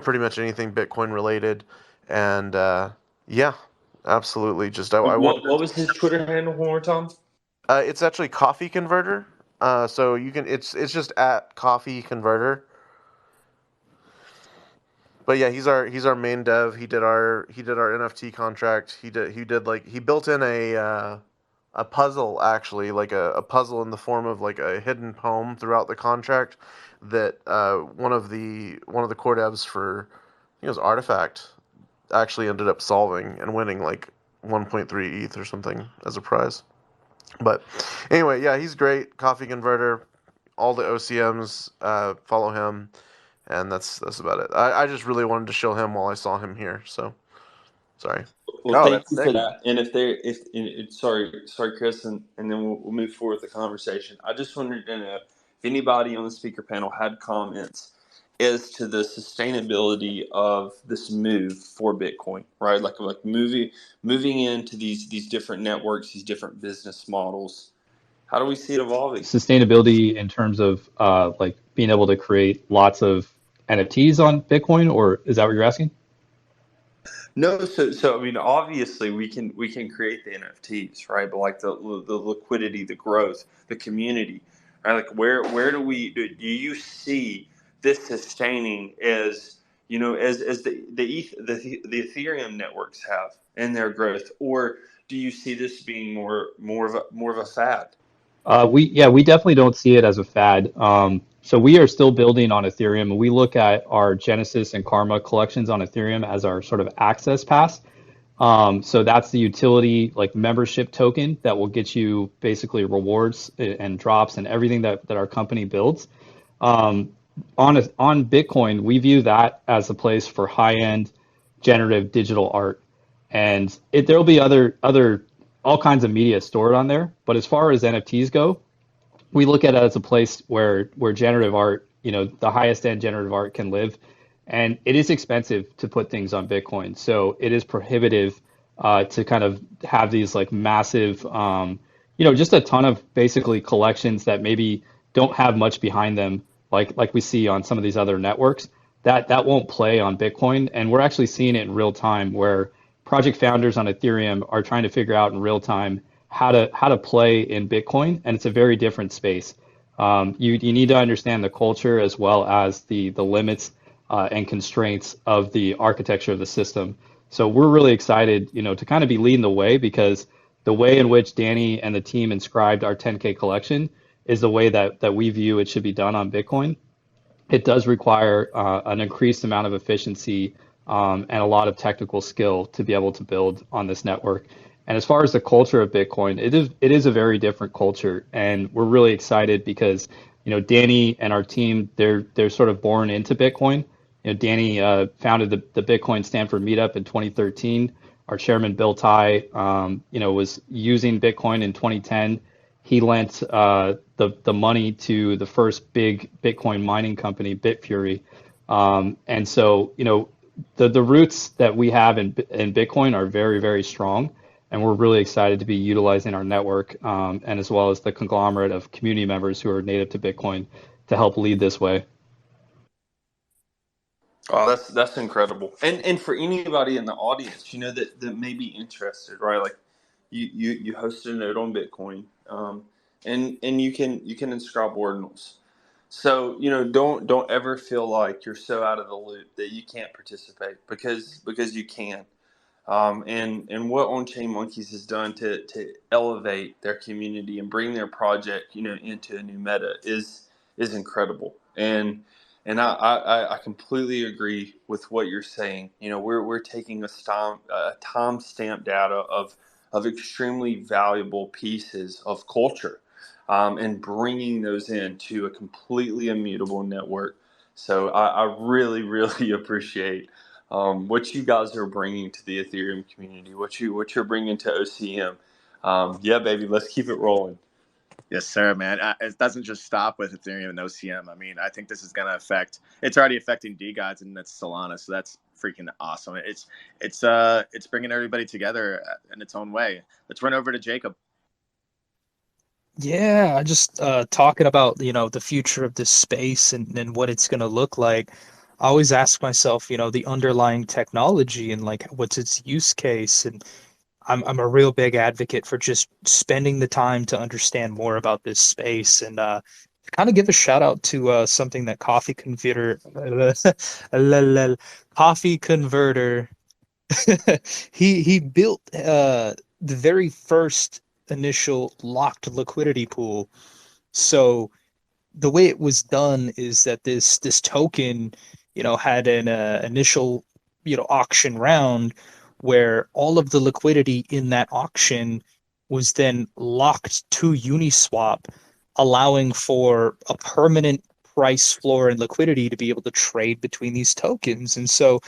[SPEAKER 7] pretty much anything Bitcoin related, and yeah, absolutely. Just I wanted
[SPEAKER 10] What was his Twitter handle one more time?
[SPEAKER 7] it's actually Coffee Converter. So you can it's just at Coffee Converter. But yeah, he's our main dev. He did our NFT contract. He built in a puzzle, actually, like a puzzle in the form of like a hidden poem throughout the contract that one of the core devs for, I think it was Artifact, actually ended up solving and winning like 1.3 ETH or something as a prize. But anyway, yeah, he's great. Coffee Converter. All the OCMs follow him, and that's about it. I just really wanted to show him while I saw him here. So sorry.
[SPEAKER 10] Well,
[SPEAKER 7] Oh,
[SPEAKER 10] thank
[SPEAKER 7] that's
[SPEAKER 10] you
[SPEAKER 7] sick.
[SPEAKER 10] for that. And sorry, Chris, and then we'll move forward with the conversation. I just wanted to know if anybody on the speaker panel had comments as to the sustainability of this move for Bitcoin, right? Like moving into these different networks, these different business models. How do we see it evolving?
[SPEAKER 5] Sustainability in terms of like being able to create lots of NFTs on Bitcoin, or is that what you're asking?
[SPEAKER 10] No, so I mean, obviously we can create the NFTs, right? But like the liquidity, the growth, the community, right? Like do you see this sustaining as as the Ethereum networks have in their growth, or do you see this being more of a fad?
[SPEAKER 5] We definitely don't see it as a fad. So we are still building on Ethereum, and we look at our Genesis and Karma collections on Ethereum as our sort of access pass. So that's the utility, like membership token that will get you basically rewards and drops and everything that our company builds. Um, on Bitcoin, we view that as a place for high-end generative digital art, and there'll be other all kinds of media stored on there. But as far as NFTs go, we look at it as a place where generative art, the highest end generative art can live, and it is expensive to put things on Bitcoin. So it is prohibitive to kind of have these like massive, just a ton of basically collections that maybe don't have much behind them, like we see on some of these other networks. That won't play on Bitcoin, and we're actually seeing it in real time where project founders on Ethereum are trying to figure out in real time how to play in Bitcoin, and it's a very different space. You need to understand the culture as well as the limits and constraints of the architecture of the system. So we're really excited, to kind of be leading the way, because the way in which Danny and the team inscribed our 10K collection is the way that we view it should be done on Bitcoin. It does require an increased amount of efficiency and a lot of technical skill to be able to build on this network. And as far as the culture of Bitcoin, it is a very different culture, and we're really excited because Danny and our team, they're sort of born into Bitcoin. Danny founded the Bitcoin Stanford meetup in 2013. Our chairman Bill Tai, was using Bitcoin in 2010. He lent the money to the first big Bitcoin mining company, Bitfury. And so, the roots that we have in Bitcoin are very, very strong. And we're really excited to be utilizing our network, and as well as the conglomerate of community members who are native to Bitcoin to help lead this way.
[SPEAKER 10] Oh, that's incredible. And for anybody in the audience, that may be interested, right? Like you hosted a note on Bitcoin, and you can inscribe ordinals. So don't ever feel like you're so out of the loop that you can't participate, because you can. And what On Chain Monkeys has done to elevate their community and bring their project into a new meta is incredible. And I completely agree with what you're saying. We're taking a time stamp data of extremely valuable pieces of culture, and bringing those into a completely immutable network. So I really, really appreciate what you guys are bringing to the Ethereum community, what you're bringing to OCM. Yeah, baby, let's keep it rolling.
[SPEAKER 11] Yes, sir, man. It doesn't just stop with Ethereum and OCM. I mean, I think this is going to it's already affecting DeGods and that's Solana. So that's freaking awesome. It's bringing everybody together in its own way. Let's run over to Jacob.
[SPEAKER 8] Yeah, I just talking about, the future of this space and what it's gonna look like. I always ask myself, the underlying technology and like what's its use case. And I'm a real big advocate for just spending the time to understand more about this space and kind of give a shout out to something that Coffee Converter he built the very first initial locked liquidity pool. So the way it was done is that this token, had an initial, auction round where all of the liquidity in that auction was then locked to Uniswap, allowing for a permanent price floor and liquidity to be able to trade between these tokens. And so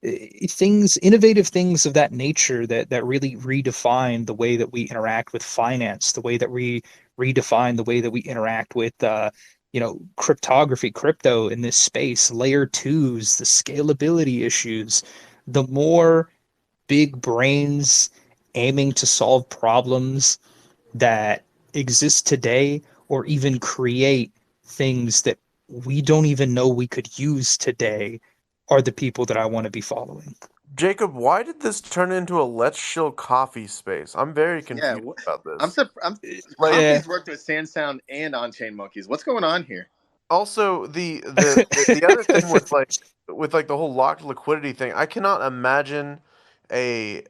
[SPEAKER 8] innovative things of that nature that really redefine the way that we interact with finance, the way that we redefine the way that we interact with cryptography, crypto in this space, layer twos, the scalability issues, the more big brains aiming to solve problems that exist today or even create things that we don't even know we could use today are the people that I want to be following.
[SPEAKER 7] Jacob, why did this turn into a Let's Chill coffee space? I'm very
[SPEAKER 11] Yeah,
[SPEAKER 7] confused about
[SPEAKER 11] I'm
[SPEAKER 7] this. Like,
[SPEAKER 8] Yeah.
[SPEAKER 11] Coffee's worked with Sandsound and On-Chain Monkeys. What's going on here?
[SPEAKER 7] also the other thing with the whole locked liquidity thing, I cannot imagine a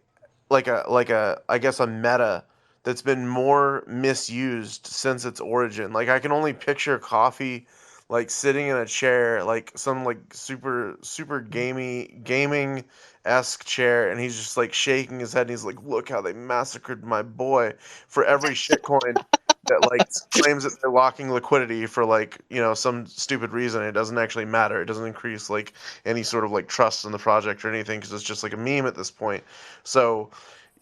[SPEAKER 7] like a I guess a meta that's been more misused since its origin. Like I can only picture coffee like sitting in a chair, like some like super gaming esque chair, and he's just like shaking his head and he's like, look how they massacred my boy for every shitcoin that like claims that they're locking liquidity for like some stupid reason. It doesn't actually matter. It doesn't increase like any sort of like trust in the project or anything because it's just like a meme at this point. So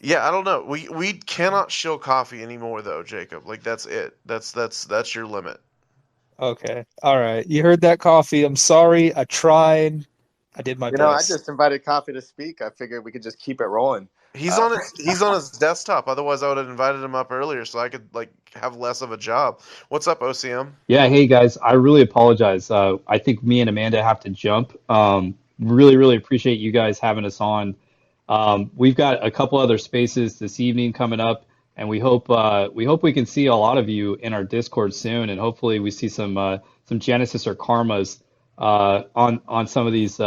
[SPEAKER 7] yeah, I don't know. We cannot shill coffee anymore though, Jacob. Like that's it. That's your limit.
[SPEAKER 8] Okay. All right. You heard that, Coffee. I'm sorry. I tried. I did my
[SPEAKER 11] I
[SPEAKER 8] best.
[SPEAKER 11] just invited Coffee to speak. I figured we could just keep it rolling.
[SPEAKER 7] He's on his desktop. Otherwise, I would have invited him up earlier so I could like have less of a job. What's up, OCM?
[SPEAKER 5] Yeah, hey guys, I really apologize. I think me and Amanda have to jump. Really, really appreciate you guys having us on. We've got a couple other spaces this evening coming up, and we hope we can see a lot of you in our Discord soon, and hopefully we see some Genesis or Karmas on some of these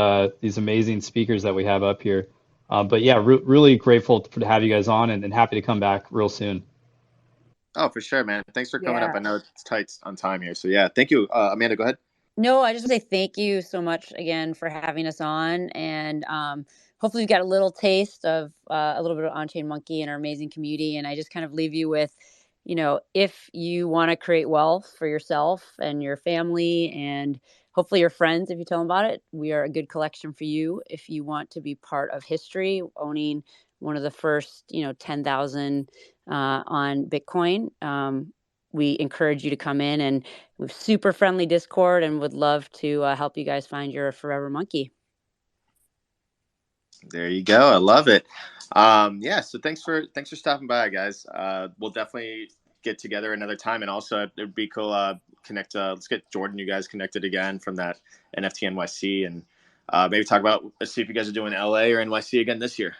[SPEAKER 5] amazing speakers that we have up here. But yeah, really grateful to have you guys on, and happy to come back real soon.
[SPEAKER 11] Oh, for sure, man. Thanks for coming up.
[SPEAKER 6] Yeah.
[SPEAKER 11] I know it's tight on time here. So yeah, thank you. Amanda, go ahead.
[SPEAKER 6] No, I just want to say thank you so much again for having us on, and hopefully you got a little taste of a little bit of On-Chain Monkey and our amazing community. And I just kind of leave you with, if you want to create wealth for yourself and your family, and hopefully your friends, if you tell them about it, we are a good collection for you. If you want to be part of history, owning one of the first, 10,000 on Bitcoin, we encourage you to come in, and we have super friendly Discord and would love to help you guys find your forever monkey.
[SPEAKER 11] There you go. I love it. Yeah. So thanks for stopping by, guys. We'll definitely get together another time, and also it'd be cool. Connect. Let's get Jordan, you guys connected again from that NFT NYC, and maybe talk about, let's see if you guys are doing LA or NYC again this year.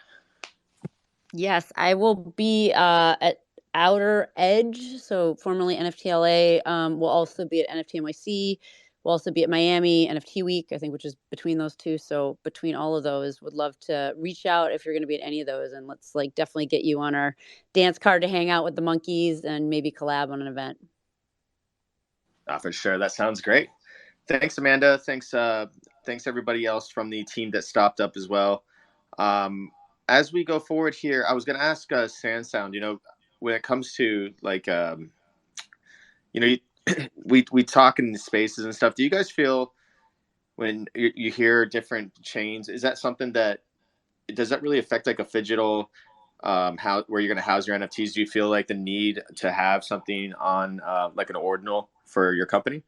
[SPEAKER 6] Yes, I will be at Outer Edge, so formerly NFT LA. We'll also be at NFT NYC. We'll also be at Miami NFT Week, I think, which is between those two. So between all of those, would love to reach out if you're going to be at any of those, and let's like definitely get you on our dance card to hang out with the monkeys and maybe collab on an event.
[SPEAKER 11] For sure, that sounds great. Thanks, Amanda. Thanks everybody else from the team that stopped up as well. As we go forward here, I was going to ask Sandsound, you know, when it comes to like, you know, we talk in the spaces and stuff. Do you guys feel when you hear different chains, is that something that, does that really affect like a phygital, where you're going to house your NFTs? Do you feel like the need to have something on like an ordinal for your company?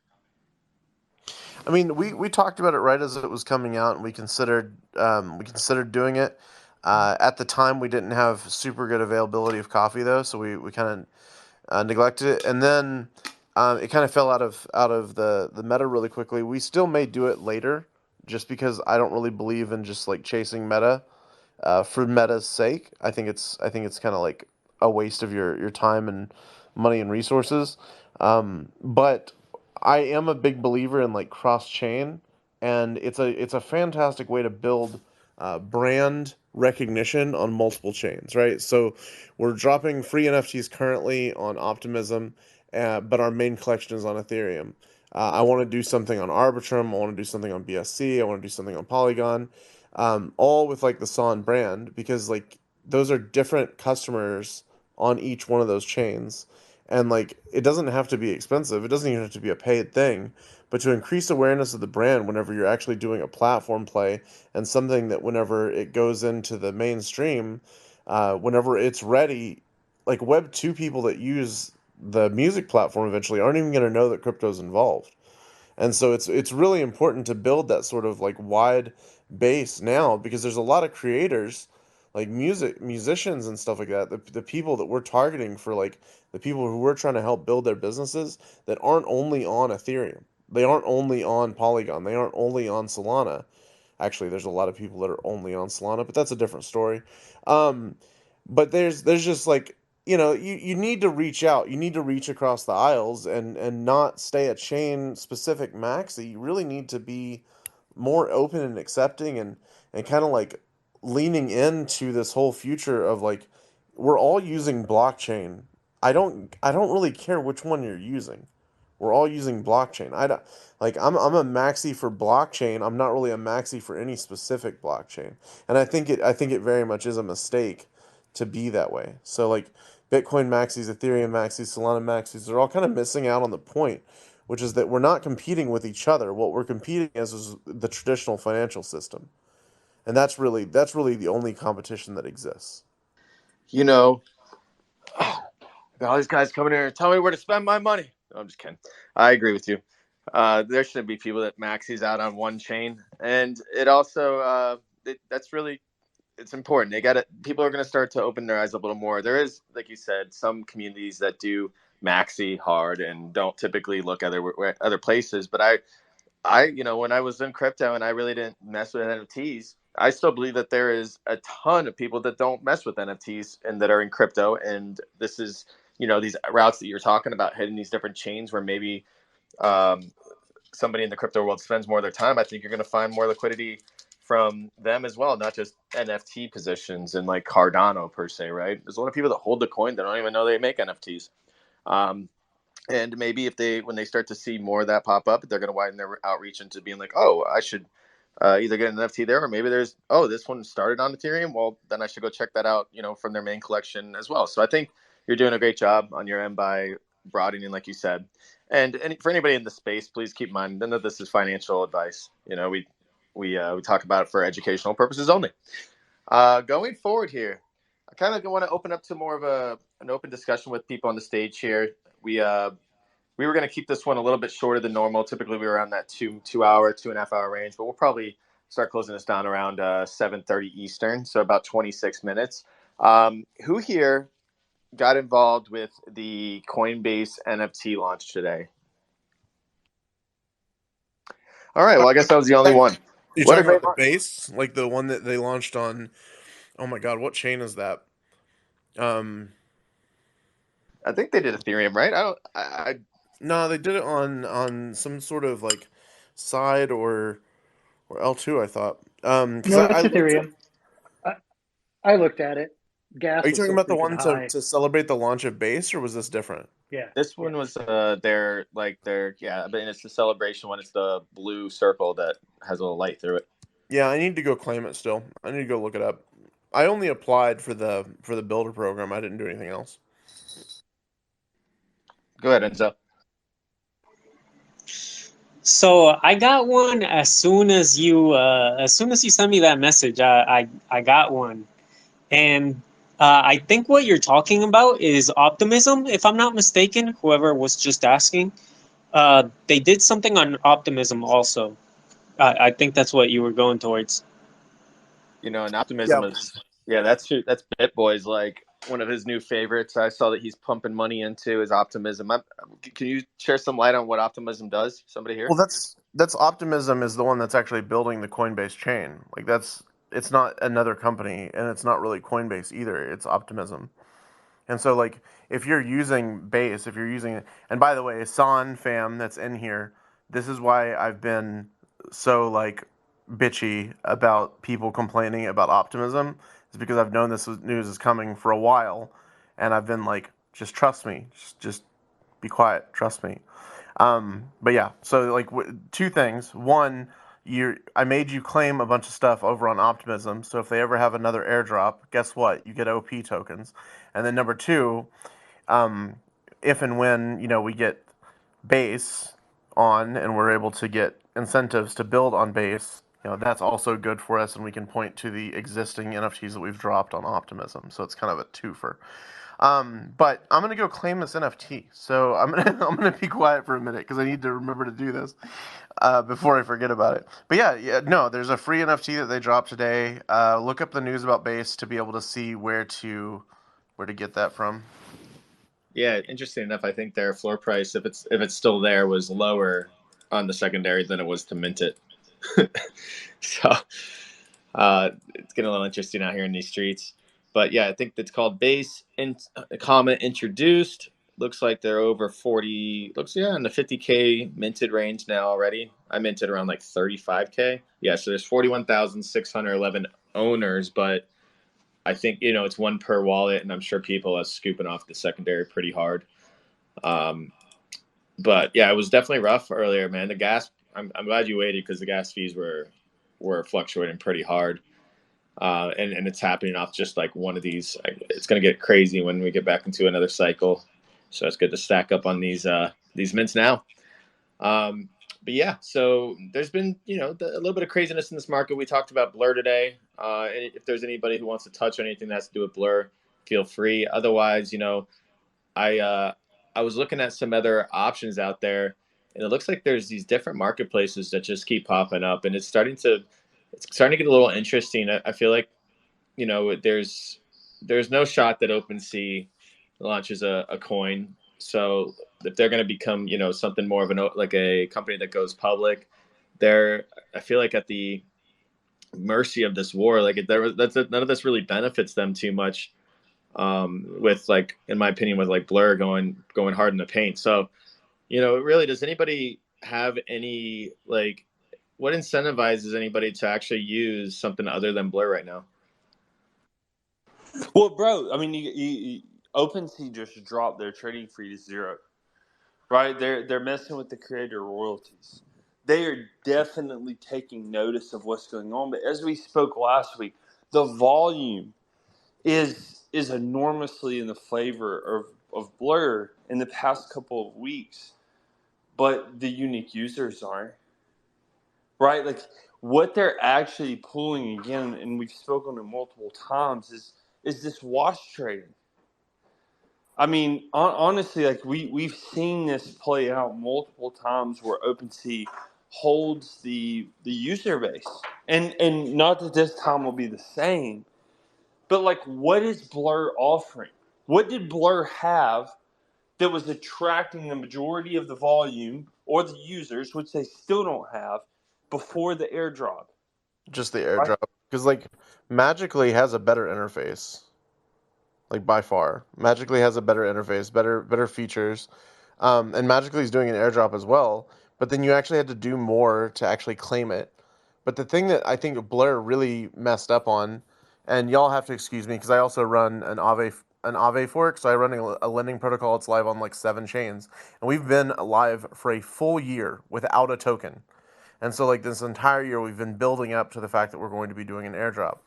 [SPEAKER 7] I mean, we talked about it right as it was coming out, and we considered doing it. At the time, we didn't have super good availability of coffee though, so we kind of neglected it, and then it kind of fell out of the meta really quickly. We still may do it later, just because I don't really believe in just like chasing meta for meta's sake. I think it's kind of like a waste of your time and money and resources. But I am a big believer in like cross chain, and it's a fantastic way to build brand recognition on multiple chains, right? So we're dropping free NFTs currently on Optimism, but our main collection is on Ethereum. I want to do something on Arbitrum. I want to do something on BSC. I want to do something on Polygon, all with like the Son brand, because like those are different customers on each one of those chains. And like it doesn't have to be expensive. It doesn't even have to be a paid thing. But to increase awareness of the brand whenever you're actually doing a platform play, and something that whenever it goes into the mainstream, whenever it's ready, like Web2 people that use the music platform eventually aren't even going to know that crypto's involved. And so it's really important to build that sort of like wide base now, because there's a lot of creators, like musicians and stuff like that, the people that we're targeting for like the people who we're trying to help build their businesses, that aren't only on Ethereum. They aren't only on Polygon. They aren't only on Solana. Actually, there's a lot of people that are only on Solana, but that's a different story. Um, but there's just like, you know, you need to reach out. You need to reach across the aisles and not stay a chain specific maxi. You really need to be more open and accepting, and kind of like leaning into this whole future of like, we're all using blockchain. I don't really care which one you're using. We're all using blockchain. I don't like I'm a maxi for blockchain. I'm not really a maxi for any specific blockchain. And I think it very much is a mistake to be that way. So like Bitcoin maxis, Ethereum maxis, Solana maxis, they're all kind of missing out on the point, which is that we're not competing with each other. What we're competing as is the traditional financial system. And that's really the only competition that exists.
[SPEAKER 11] You know, got all these guys coming here and tell me where to spend my money. No, I'm just kidding. I agree with you. There shouldn't be people that maxes out on one chain, and it also that's really, it's important. People are going to start to open their eyes a little more. There is, like you said, some communities that do maxi hard and don't typically look other places. But you know, when I was in crypto and I really didn't mess with NFTs, I still believe that there is a ton of people that don't mess with NFTs and that are in crypto. And this is, you know, these routes that you're talking about, hitting these different chains where maybe um, somebody in the crypto world spends more of their time. I think you're going to find more liquidity from them as well, not just NFT positions and like Cardano per se, right? There's a lot of people that hold the coin that don't even know they make NFTs. Um, and maybe when they start to see more of that pop up, they're going to widen their outreach into being like, oh, I should either get an NFT there, or maybe this one started on Ethereum. Well, then I should go check that out, you know, from their main collection as well. So I think you're doing a great job on your end by broadening, like you said. And for anybody in the space, please keep in mind, none of this is financial advice. You know, we talk about it for educational purposes only. Going forward here, I kind of want to open up to more of an open discussion with people on the stage here. We were going to keep this one a little bit shorter than normal. Typically, we were around that 2 hour, 2.5 hour range, but we'll probably start closing this down around 7:30 Eastern, so about 26 minutes. Who here got involved with the Coinbase NFT launch today? All right, well, I guess I was the only one.
[SPEAKER 7] You're
[SPEAKER 2] What a
[SPEAKER 7] talking
[SPEAKER 2] great
[SPEAKER 7] about the
[SPEAKER 2] launch.
[SPEAKER 7] base, like the one that they launched on. Oh my God, what chain is that? Um,
[SPEAKER 2] I think they did Ethereum, right? I
[SPEAKER 7] no, they did it on some sort of like side or L2, I thought. Because
[SPEAKER 3] No,
[SPEAKER 7] I
[SPEAKER 3] it's
[SPEAKER 7] looked at.
[SPEAKER 3] Ethereum. I, I looked at it.
[SPEAKER 7] Are
[SPEAKER 3] Gas
[SPEAKER 7] you
[SPEAKER 3] was
[SPEAKER 7] talking
[SPEAKER 3] so
[SPEAKER 7] about the
[SPEAKER 3] freaking
[SPEAKER 7] one
[SPEAKER 3] high.
[SPEAKER 7] to celebrate the launch of base, or was this different?
[SPEAKER 3] Yeah,
[SPEAKER 11] This
[SPEAKER 3] yeah.
[SPEAKER 11] one was their yeah, but it's the celebration one. It's the blue circle that has a little light through it.
[SPEAKER 7] Yeah, I need to go claim it still. I need to go look it up. I only applied for the builder program. I didn't do anything else.
[SPEAKER 11] Go ahead, Enzo.
[SPEAKER 4] So I got one as soon as you sent me that message. I got one, and I think what you're talking about is optimism, if I'm not mistaken. Whoever was just asking, they did something on optimism also. I think that's what you were going towards.
[SPEAKER 11] You know, and
[SPEAKER 7] Yeah.
[SPEAKER 11] optimism is yeah, that's true. That's BitBoy's like one of his new favorites. I saw that he's pumping money into his optimism. Can you share some light on what optimism does? Somebody here?
[SPEAKER 7] Well, that's Optimism is the one that's actually building the Coinbase chain. Like that's it's not another company, and it's not really Coinbase either. It's Optimism. And so, like, if you're using Base, if you're using, and by the way, San fam that's in here, this is why I've been so like bitchy about people complaining about optimism, is because I've known this news is coming for a while, and I've been like, just trust me, just be quiet, trust me. But yeah, so like two things. One, I made you claim a bunch of stuff over on Optimism, so if they ever have another airdrop, guess what? You get OP tokens. And then number two, um, if and when we get base on and we're able to get incentives to build on base, that's also good for us, and we can point to the existing NFTs that we've dropped on Optimism. So it's kind of a twofer. But I'm gonna go claim this NFT. So I'm gonna be quiet for a minute because I need to remember to do this before I forget about it. But yeah, no, there's a free NFT that they dropped today. Look up the news about Base to be able to see where to get that from.
[SPEAKER 11] Yeah, interesting enough, I think their floor price, if it's still there, was lower on the secondary than it was to mint it. So it's getting a little interesting out here in these streets. But yeah, I think it's called Base comment introduced. Looks like they're over 40. In the 50K minted range now already. I minted around like 35K. Yeah, so there's 41,611 owners, but I think it's one per wallet, and I'm sure people are scooping off the secondary pretty hard. But yeah, it was definitely rough earlier, man. The gas. I'm glad you waited because the gas fees were fluctuating pretty hard. And it's happening off just like one of these. It's going to get crazy when we get back into another cycle. So it's good to stack up on these mints now. But yeah, so there's been a little bit of craziness in this market. We talked about Blur today. And if there's anybody who wants to touch on anything that has to do with Blur, feel free. Otherwise, I was looking at some other options out there, and it looks like there's these different marketplaces that just keep popping up, and it's starting to get a little interesting. I feel like there's no shot that OpenSea launches a coin. So if they're going to become something more of like a company that goes public, I feel like at the mercy of this war. Like none of this really benefits them too much. With like, in my opinion, with like Blur going hard in the paint. So really, does anybody have any like? What incentivizes anybody to actually use something other than Blur right now?
[SPEAKER 10] Well, bro, I mean, OpenSea just dropped their trading fee to zero, right? They're messing with the creator royalties. They are definitely taking notice of what's going on. But as we spoke last week, the volume is enormously in the favor of Blur in the past couple of weeks, but the unique users aren't, right? Like what they're actually pulling again, and we've spoken to multiple times, is this wash trading. I mean, honestly, like we've seen this play out multiple times where OpenSea holds the user base, and not that this time will be the same, but like, what is Blur offering? What did Blur have that was attracting the majority of the volume or the users, which they still don't have, before the airdrop?
[SPEAKER 7] Just the
[SPEAKER 2] Right.
[SPEAKER 7] airdrop, because like Magically has a better interface, like by far. Magically has a better interface, better features, and Magically is doing an airdrop as well. But then you actually had to do more to actually claim it. But the thing that I think Blur really messed up on, and y'all have to excuse me because I also run an Aave fork, so I run a lending protocol. It's live on like 7 chains, and we've been live for a full year without a token. And so like this entire year we've been building up to the fact that we're going to be doing an airdrop.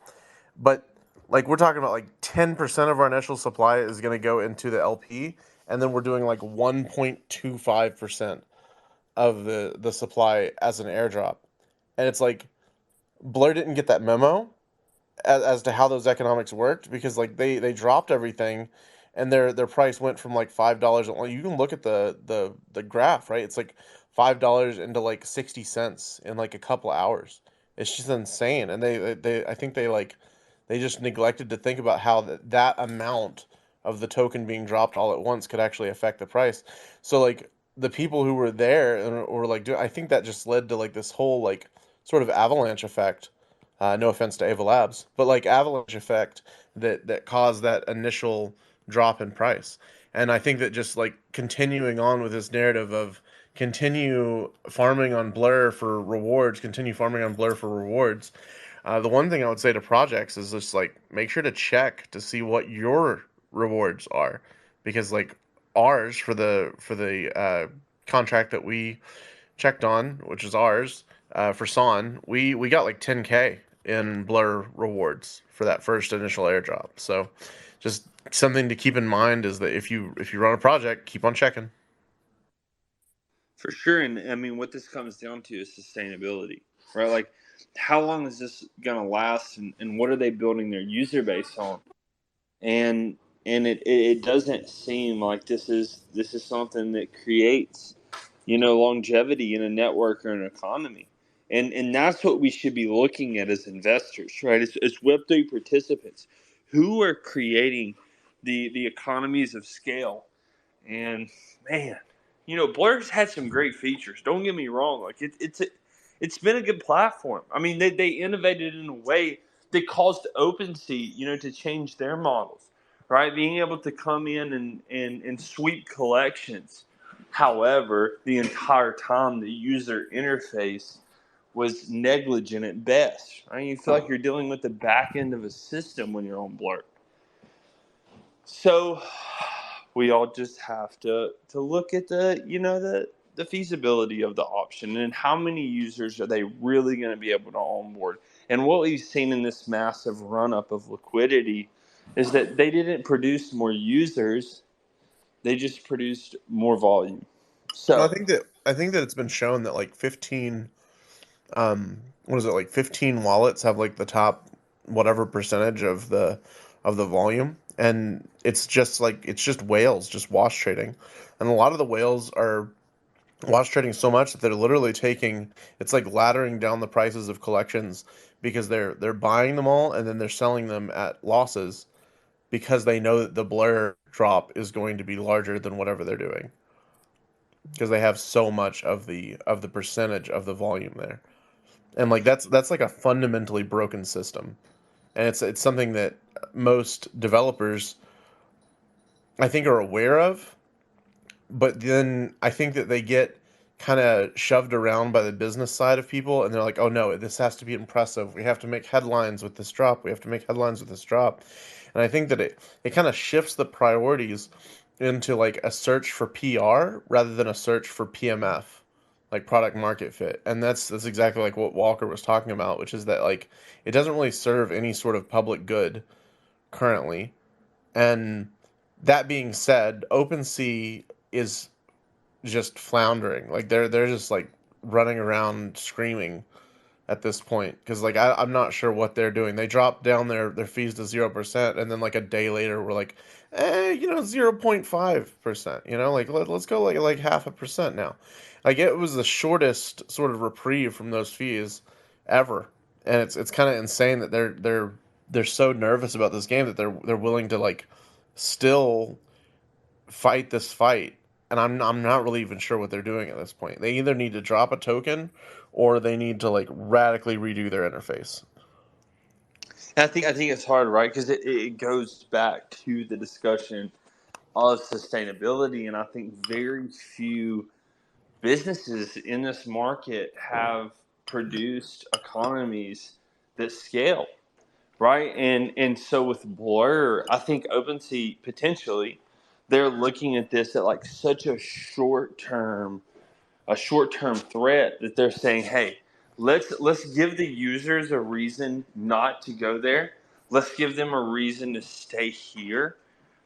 [SPEAKER 7] But like we're talking about like 10% of our initial supply is going to go into the LP, and then we're doing like 1.25% of the supply as an airdrop. And it's like Blur didn't get that memo as to how those economics worked, because like they dropped everything, and their price went from like $5. You can look at the graph, right? It's like $5 into like 60 cents in like a couple hours. It's just insane. And they I think they just neglected to think about how that amount of the token being dropped all at once could actually affect the price. So like the people who were there and were like, I think that just led to like this whole like sort of avalanche effect. No offense to Ava Labs, but like avalanche effect that caused that initial drop in price. And I think that just like continuing on with this narrative of continue farming on Blur for rewards, continue farming on Blur for rewards. The one thing I would say to projects is just like make sure to check to see what your rewards are, because like ours for the contract that we checked on, which is ours, for Son, we got like 10K in Blur rewards for that first initial airdrop. So just something to keep in mind is that if you run a project, keep on checking.
[SPEAKER 10] For sure. And I mean, what this comes down to is sustainability, right? Like, how long is this going to last, and what are they building their user base on? And it doesn't seem like this is something that creates, longevity in a network or an economy. And that's what we should be looking at as investors, right? As Web3 participants who are creating the economies of scale. And man, Blur's had some great features. Don't get me wrong. Like it's been a good platform. I mean, they innovated in a way that caused OpenSea, to change their models, right? Being able to come in and sweep collections. However, the entire time the user interface was negligent at best. Right? You feel like you're dealing with the back end of a system when you're on Blur. So we all just have to look at the feasibility of the option and how many users are they really going to be able to onboard. And what we've seen in this massive run up of liquidity is that they didn't produce more users, they just produced more volume.
[SPEAKER 7] Well,
[SPEAKER 10] So
[SPEAKER 7] I think that it's been shown that like 15 what is it, like 15 wallets have like the top whatever percentage of the volume, and it's just whales just wash trading, and a lot of the whales are wash trading so much that they're literally taking, it's like laddering down the prices of collections, because they're buying them all and then they're selling them at losses because they know that the Blur drop is going to be larger than whatever they're doing, because they have so much of the percentage of the volume there. And like that's like a fundamentally broken system, and it's something that most developers I think are aware of, but then I think that they get kind of shoved around by the business side of people, and they're like, oh no, this has to be impressive, we have to make headlines with this drop, we have to make headlines with this drop. And I think that it kind of shifts the priorities into like a search for PR rather than a search for PMF, like product market fit. And that's exactly like what Walker was talking about, which is that like it doesn't really serve any sort of public good currently. And that being said, OpenSea is just floundering. Like they're just like running around screaming at this point, because like I'm not sure what they're doing. They dropped down their fees to 0%, and then like a day later we're like, 0.5%. Like let's go like half a percent now. Like it was the shortest sort of reprieve from those fees ever, and it's kind of insane that they're so nervous about this game that they're willing to like still fight this fight and I'm not really even sure what they're doing at this point. They either need to drop a token, or they need to like radically redo their interface.
[SPEAKER 10] And I think it's hard, right? Because it goes back to the discussion of sustainability, and I think very few businesses in this market have produced economies that scale, right? And so with Blur, I think OpenSea potentially they're looking at this at like such a short term threat that they're saying, hey, let's give the users a reason not to go there. Let's give them a reason to stay here.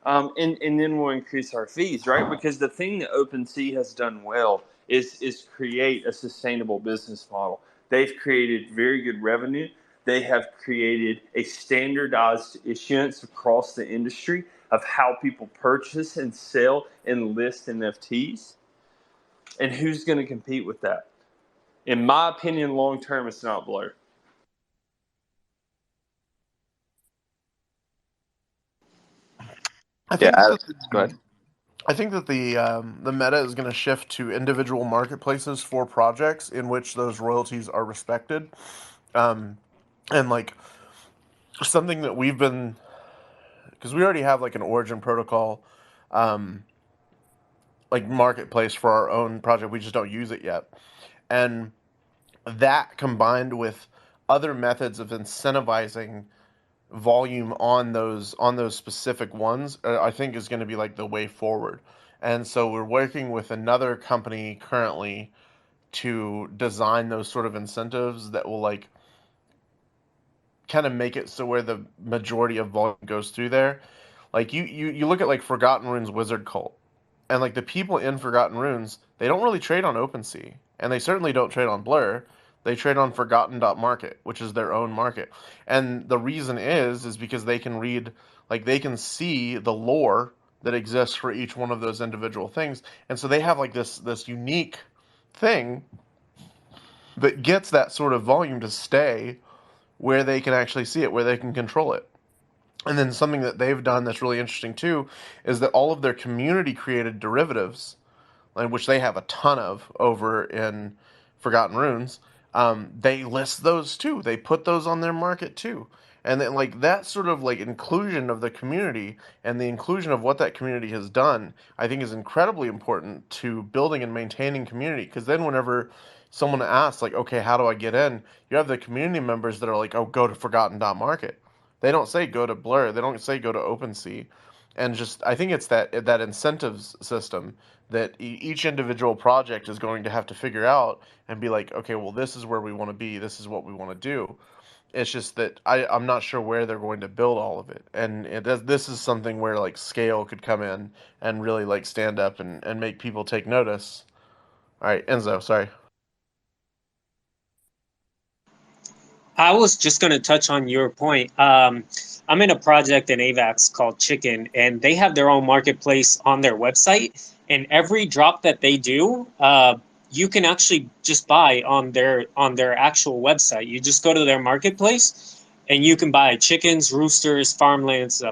[SPEAKER 10] And then we'll increase our fees, right? Because the thing that OpenSea has done well is create a sustainable business model. They've created very good revenue. They have created a standardized issuance across the industry of how people purchase and sell and list NFTs. And who's going to compete with that? In my opinion, long term, it's not Blur.
[SPEAKER 7] I
[SPEAKER 11] Yeah,
[SPEAKER 7] think that
[SPEAKER 11] go ahead.
[SPEAKER 7] the meta is going to shift to individual marketplaces for projects in which those royalties are respected, um, and like something that we've been, because we already have like an origin protocol, um, like marketplace for our own project. We just don't use it yet, and that combined with other methods of incentivizing volume on those specific ones, I think is going to be like the way forward. And so we're working with another company currently to design those sort of incentives that will like kind of make it so where the majority of volume goes through there. Like you look at like Forgotten Runes Wizard Cult, and like the people in Forgotten Runes, they don't really trade on OpenSea, and they certainly don't trade on Blur. They trade on Forgotten.market, which is their own market. And the reason is because they can read, like they can see the lore that exists for each one of those individual things. And so they have like this unique thing that gets that sort of volume to stay where they can actually see it, where they can control it. And then something that they've done that's really interesting too is that all of their community created derivatives, and which they have a ton of over in Forgotten Runes, they list those too. They put those on their market too. And then like that sort of like inclusion of the community and the inclusion of what that community has done, I think is incredibly important to building and maintaining community. Because then whenever someone asks like, okay, how do I get in? You have the community members that are like, oh, go to Forgotten.market. They don't say go to Blur. They don't say go to OpenSea. And just I think it's that incentives system that each individual project is going to have to figure out and be like, okay, well, this is where we want to be. This is what we want to do. It's just that I'm not sure where they're going to build all of it. And this is something where like scale could come in and really like stand up and make people take notice. All right, Enzo, sorry.
[SPEAKER 4] I was just going to touch on your point. I'm in a project in AVAX called Chicken, and they have their own marketplace on their website. And every drop that they do, you can actually just buy on their actual website. You just go to their marketplace, and you can buy chickens, roosters, farmlands.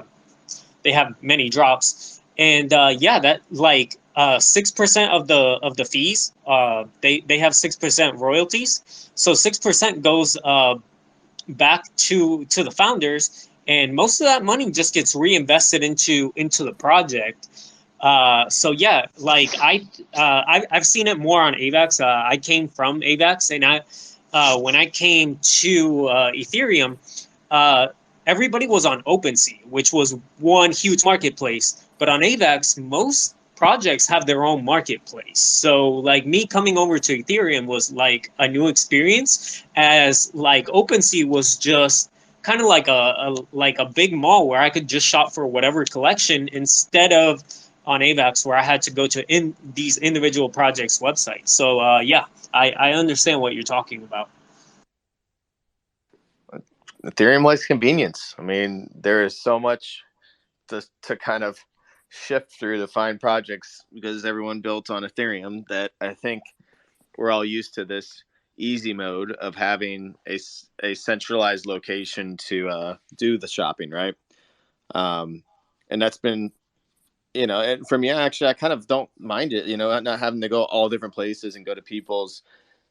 [SPEAKER 4] They have many drops, and yeah, that like 6% of the fees. They have 6% royalties, so 6% goes back to the founders, and most of that money just gets reinvested into the project. So yeah, like I've seen it more on AVAX. I came from AVAX, and when I came to Ethereum, uh, everybody was on OpenSea, which was one huge marketplace. But on AVAX, most projects have their own marketplace. So like me coming over to Ethereum was like a new experience, as like OpenSea was just kind of like a big mall where I could just shop for whatever collection, instead of on AVAX where I had to go to these individual projects' websites. So yeah, I understand what you're talking about.
[SPEAKER 11] Ethereum likes convenience. I mean, there is so much to kind of shift through to find projects because everyone built on Ethereum that I think we're all used to this easy mode of having a centralized location to do the shopping, right? And that's been and for me, actually, I kind of don't mind it, not having to go all different places and go to people's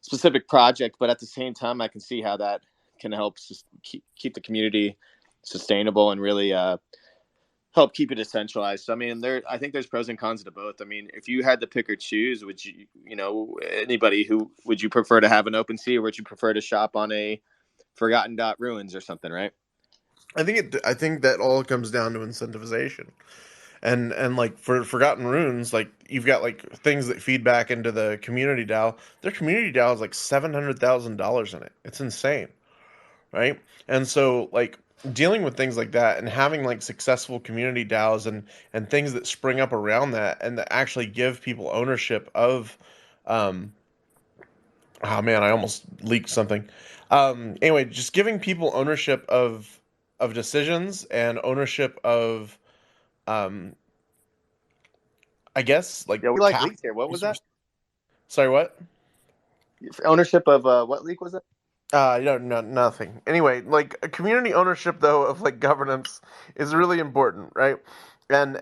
[SPEAKER 11] specific project. But at the same time, I can see how that can help just keep the community sustainable and really help keep it decentralized. So, I mean, I think there's pros and cons to both. I mean, if you had to pick or choose, would anybody who would you prefer to have an OpenSea, or would you prefer to shop on a Forgotten Ruins or something, right?
[SPEAKER 7] I think that all comes down to incentivization. And like for Forgotten Runes, like you've got like things that feed back into the community DAO. Their community DAO is like $700,000 in it. It's insane, right? And so like dealing with things like that and having like successful community DAOs and things that spring up around that and that actually give people ownership of um oh man, I almost leaked something. Anyway, just giving people ownership of decisions and ownership of um I guess like
[SPEAKER 2] Yeah, we like
[SPEAKER 7] cap
[SPEAKER 2] leaks here. What was that?
[SPEAKER 7] Sorry, what?
[SPEAKER 2] Ownership of what leak was that?
[SPEAKER 7] No, nothing. Anyway, like a community ownership though of like governance is really important, right? And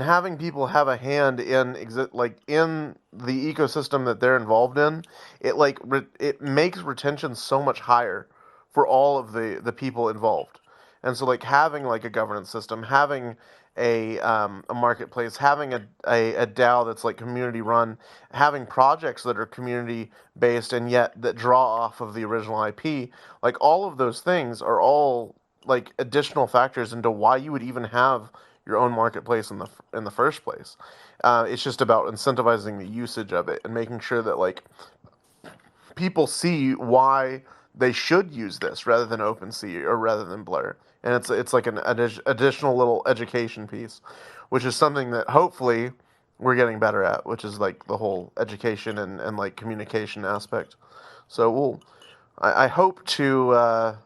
[SPEAKER 7] having people have a hand in in the ecosystem that they're involved in, it makes retention so much higher for all of the people involved. And so like having like a governance system, having a marketplace, having a DAO that's like community run, having projects that are community based and yet that draw off of the original IP, like all of those things are all like additional factors into why you would even have your own marketplace in the first place. It's just about incentivizing the usage of it and making sure that like people see why they should use this rather than OpenSea or rather than Blur. And it's like an additional little education piece, which is something that hopefully we're getting better at, which is like the whole education and like communication aspect. So I hope to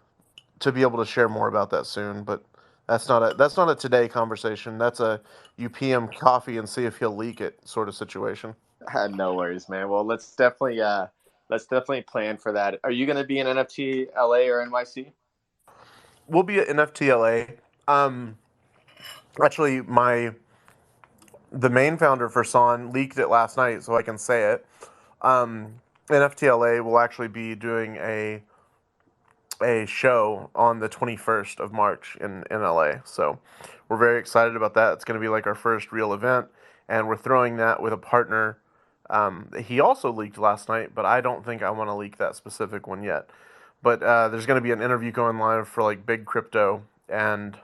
[SPEAKER 7] be able to share more about that soon, but that's not a today conversation. That's a you PM coffee and see if he'll leak it sort of situation.
[SPEAKER 2] No worries, man. Well, let's definitely plan for that. Are you going to be in NFT LA or NYC?
[SPEAKER 7] We'll be at NFTLA. Actually, the main founder for Son leaked it last night, so I can say it. NFTLA will actually be doing a show on the 21st of March in LA. So we're very excited about that. It's going to be like our first real event, and we're throwing that with a partner. He also leaked last night, but I don't think I want to leak that specific one yet. But there's going to be an interview going live for like big crypto, and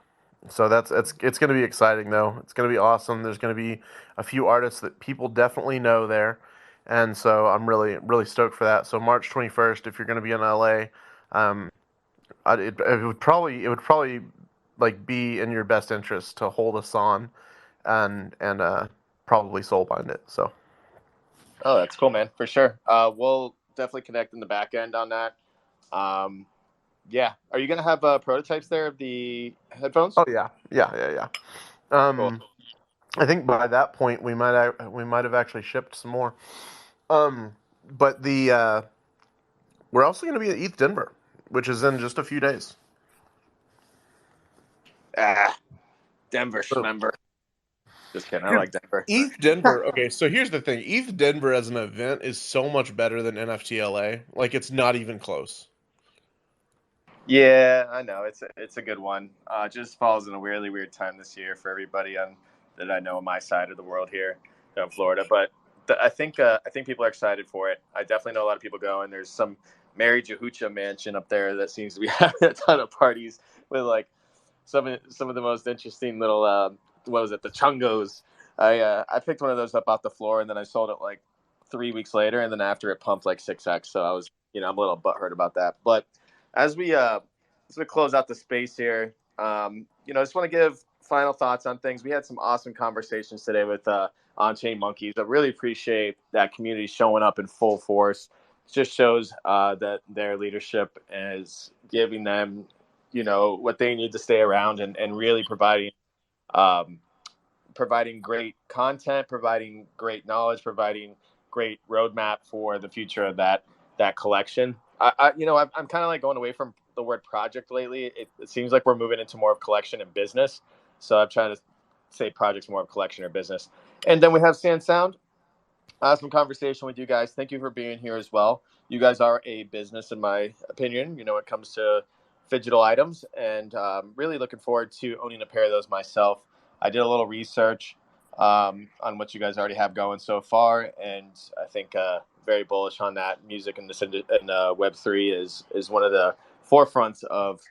[SPEAKER 7] so it's going to be exciting though. It's going to be awesome. There's going to be a few artists that people definitely know there, and so I'm really stoked for that. So March 21st, if you're going to be in LA, um, it would probably like be in your best interest to hold us on and probably soul bind it. So
[SPEAKER 2] Oh, that's cool, man. For sure. We'll definitely connect in the back end on that. Um, yeah. Are you going to have prototypes there of the headphones?
[SPEAKER 7] oh yeah.
[SPEAKER 2] Cool.
[SPEAKER 7] I think by that point we might have actually shipped some more. Um, but the we're also going to be at ETH Denver, which is in just a few days.
[SPEAKER 2] Denver,
[SPEAKER 7] So,
[SPEAKER 2] Schmember. Just kidding. I
[SPEAKER 7] dude,
[SPEAKER 2] like Denver.
[SPEAKER 7] ETH Denver. Okay, so here's the thing: ETH Denver as an event is so much better than NFTLA. Like it's not even close.
[SPEAKER 2] Yeah, I know. It's a good one. Just falls in a really weird time this year for everybody on that I know on my side of the world here in Florida. But I think people are excited for it. I definitely know a lot of people going. There's some Mary Jehucha mansion up there that seems to be having a ton of parties with like some of the most interesting little what was it, the chungos. I picked one of those up off the floor and then I sold it like 3 weeks later, and then after it pumped like 6x. So I was, I'm a little butthurt about that. But as we close out the space here, I just want to give final thoughts on things. We had some awesome conversations today with on-chain monkeys. I really appreciate that community showing up in full force. It just shows that their leadership is giving them, what they need to stay around and really um, providing great content, providing great knowledge, providing great roadmap for the future of that collection. I'm kind of like going away from the word project lately. It seems like we're moving into more of collection and business. So I'm trying to say project's more of a collection or business. And then we have Sand Sound. Some conversation with you guys. Thank you for being here as well. You guys are a business, in my opinion, when it comes to digital items, and really looking forward to owning a pair of those myself. I did a little research on what you guys already have going so far, and I think very bullish on that. Music and Web3 is one of the forefronts of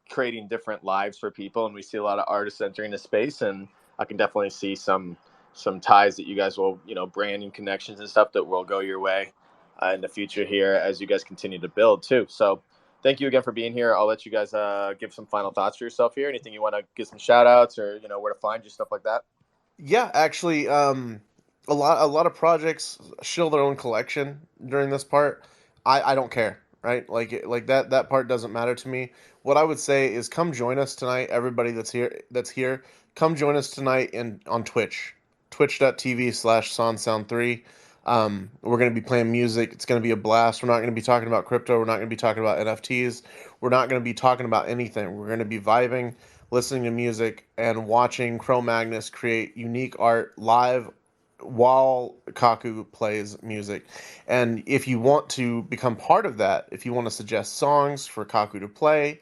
[SPEAKER 2] creating different lives for people, and we see a lot of artists entering the space, and I can definitely see some ties that you guys will, branding connections and stuff that will go your way in the future here as you guys continue to build too. So thank you again for being here. I'll let you guys give some final thoughts for yourself here. Anything you want to give some shout outs or, where to find you, stuff like that?
[SPEAKER 7] Yeah, actually, a lot of projects shill their own collection during this part. I don't care, right? Like that part doesn't matter to me. What I would say is come join us tonight, everybody that's here. Come join us tonight on Twitch. Twitch.tv/SonSound3. We're going to be playing music. It's going to be a blast. We're not going to be talking about crypto. We're not going to be talking about NFTs. We're not going to be talking about anything. We're going to be vibing, listening to music, and watching Cro-Magnus create unique art live while Kaku plays music. And if you want to become part of that, if you want to suggest songs for Kaku to play,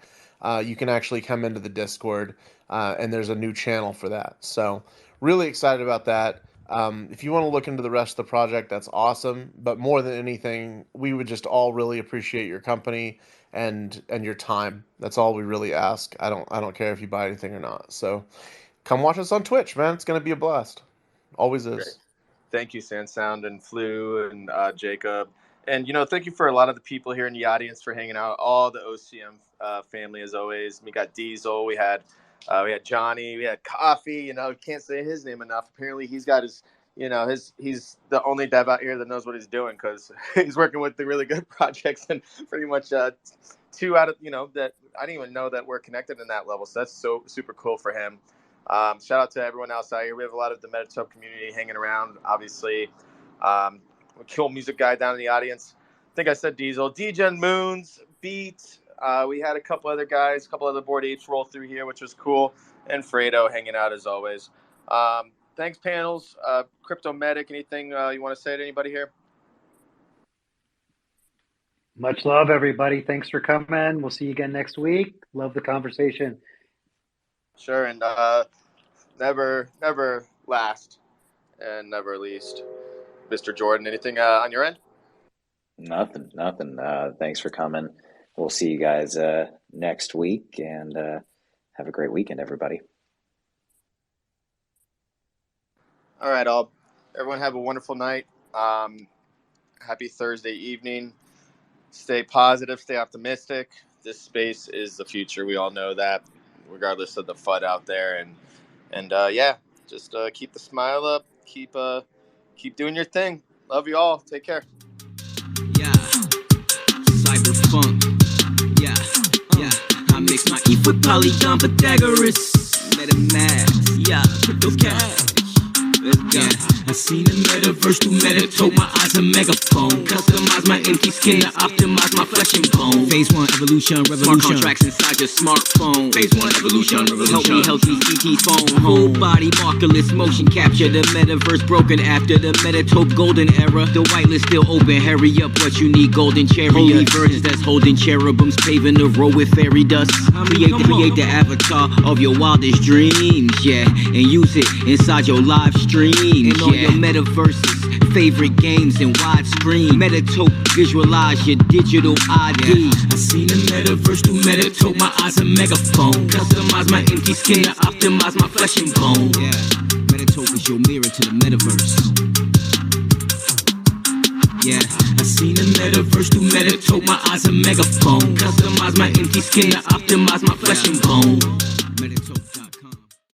[SPEAKER 7] you can actually come into the Discord, and there's a new channel for that. So really excited about that. If you want to look into the rest of the project, that's awesome. But more than anything, we would just all really appreciate your company and your time. That's all we really ask. I don't care if you buy anything or not. So come watch us on Twitch, man. It's going to be a blast. Always is.
[SPEAKER 2] Great. Thank you, Sandsound and Flu and Jacob. And, thank you for a lot of the people here in the audience for hanging out. All the OCM family, as always. We got Diesel. We had Johnny. We had Coffee. Can't say his name enough. Apparently, he's got his he's the only dev out here that knows what he's doing because he's working with the really good projects and pretty much 2 out of that I didn't even know that we're connected in that level. So that's so super cool for him. Shout out to everyone else out here. We have a lot of the Metatope community hanging around. Obviously, cool music guy down in the audience. I think I said Diesel, DJ Moons, Beat. We had a couple other guys, a couple other Bored Apes roll through here, which was cool, and Fredo hanging out as always. Thanks, panels. Crypto Medic, anything you want to say to anybody here?
[SPEAKER 3] Much love, everybody. Thanks for coming. We'll see you again next week. Love the conversation.
[SPEAKER 2] Sure, and never last and never least, Mr. Jordan, anything on your end?
[SPEAKER 9] Nothing. Thanks for coming. We'll see you guys next week, and have a great weekend, everybody.
[SPEAKER 2] All right, everyone have a wonderful night. Happy Thursday evening. Stay positive, stay optimistic. This space is the future. We all know that, regardless of the FUD out there. And just keep the smile up. Keep doing your thing. Love you all. Take care.
[SPEAKER 1] Yeah, cyberpunk. Yeah. I mix my eth with Polygon Pythagoras. MetaMask. Yeah, crypto cash. Yeah, I seen the metaverse through Metatope, my eyes a megaphone. Customize my empty skin to optimize my flesh and bone. Phase 1, evolution, revolution. Smart contracts inside your smartphone. Phase 1, evolution, revolution. Help me CT phone. Whole body markerless motion capture. The metaverse broken after the Metatope golden era. The whitelist still open. Hurry up, what you need, golden chariot. Holy virgins that's holding cherubims, paving the road with fairy dust. Create the avatar of your wildest dreams, yeah, and use it inside your live stream. And all your metaverses, favorite games and widescreen. Metatope, visualize your digital ID. I seen the metaverse through Metatope, my eyes a megaphone. Customize my empty skin to optimize my flesh and bone. Yeah, Metatope is your mirror to the metaverse. Yeah, I seen the metaverse through Metatope, my eyes a megaphone. Customize my empty skin to optimize my flesh and bone. Metatope.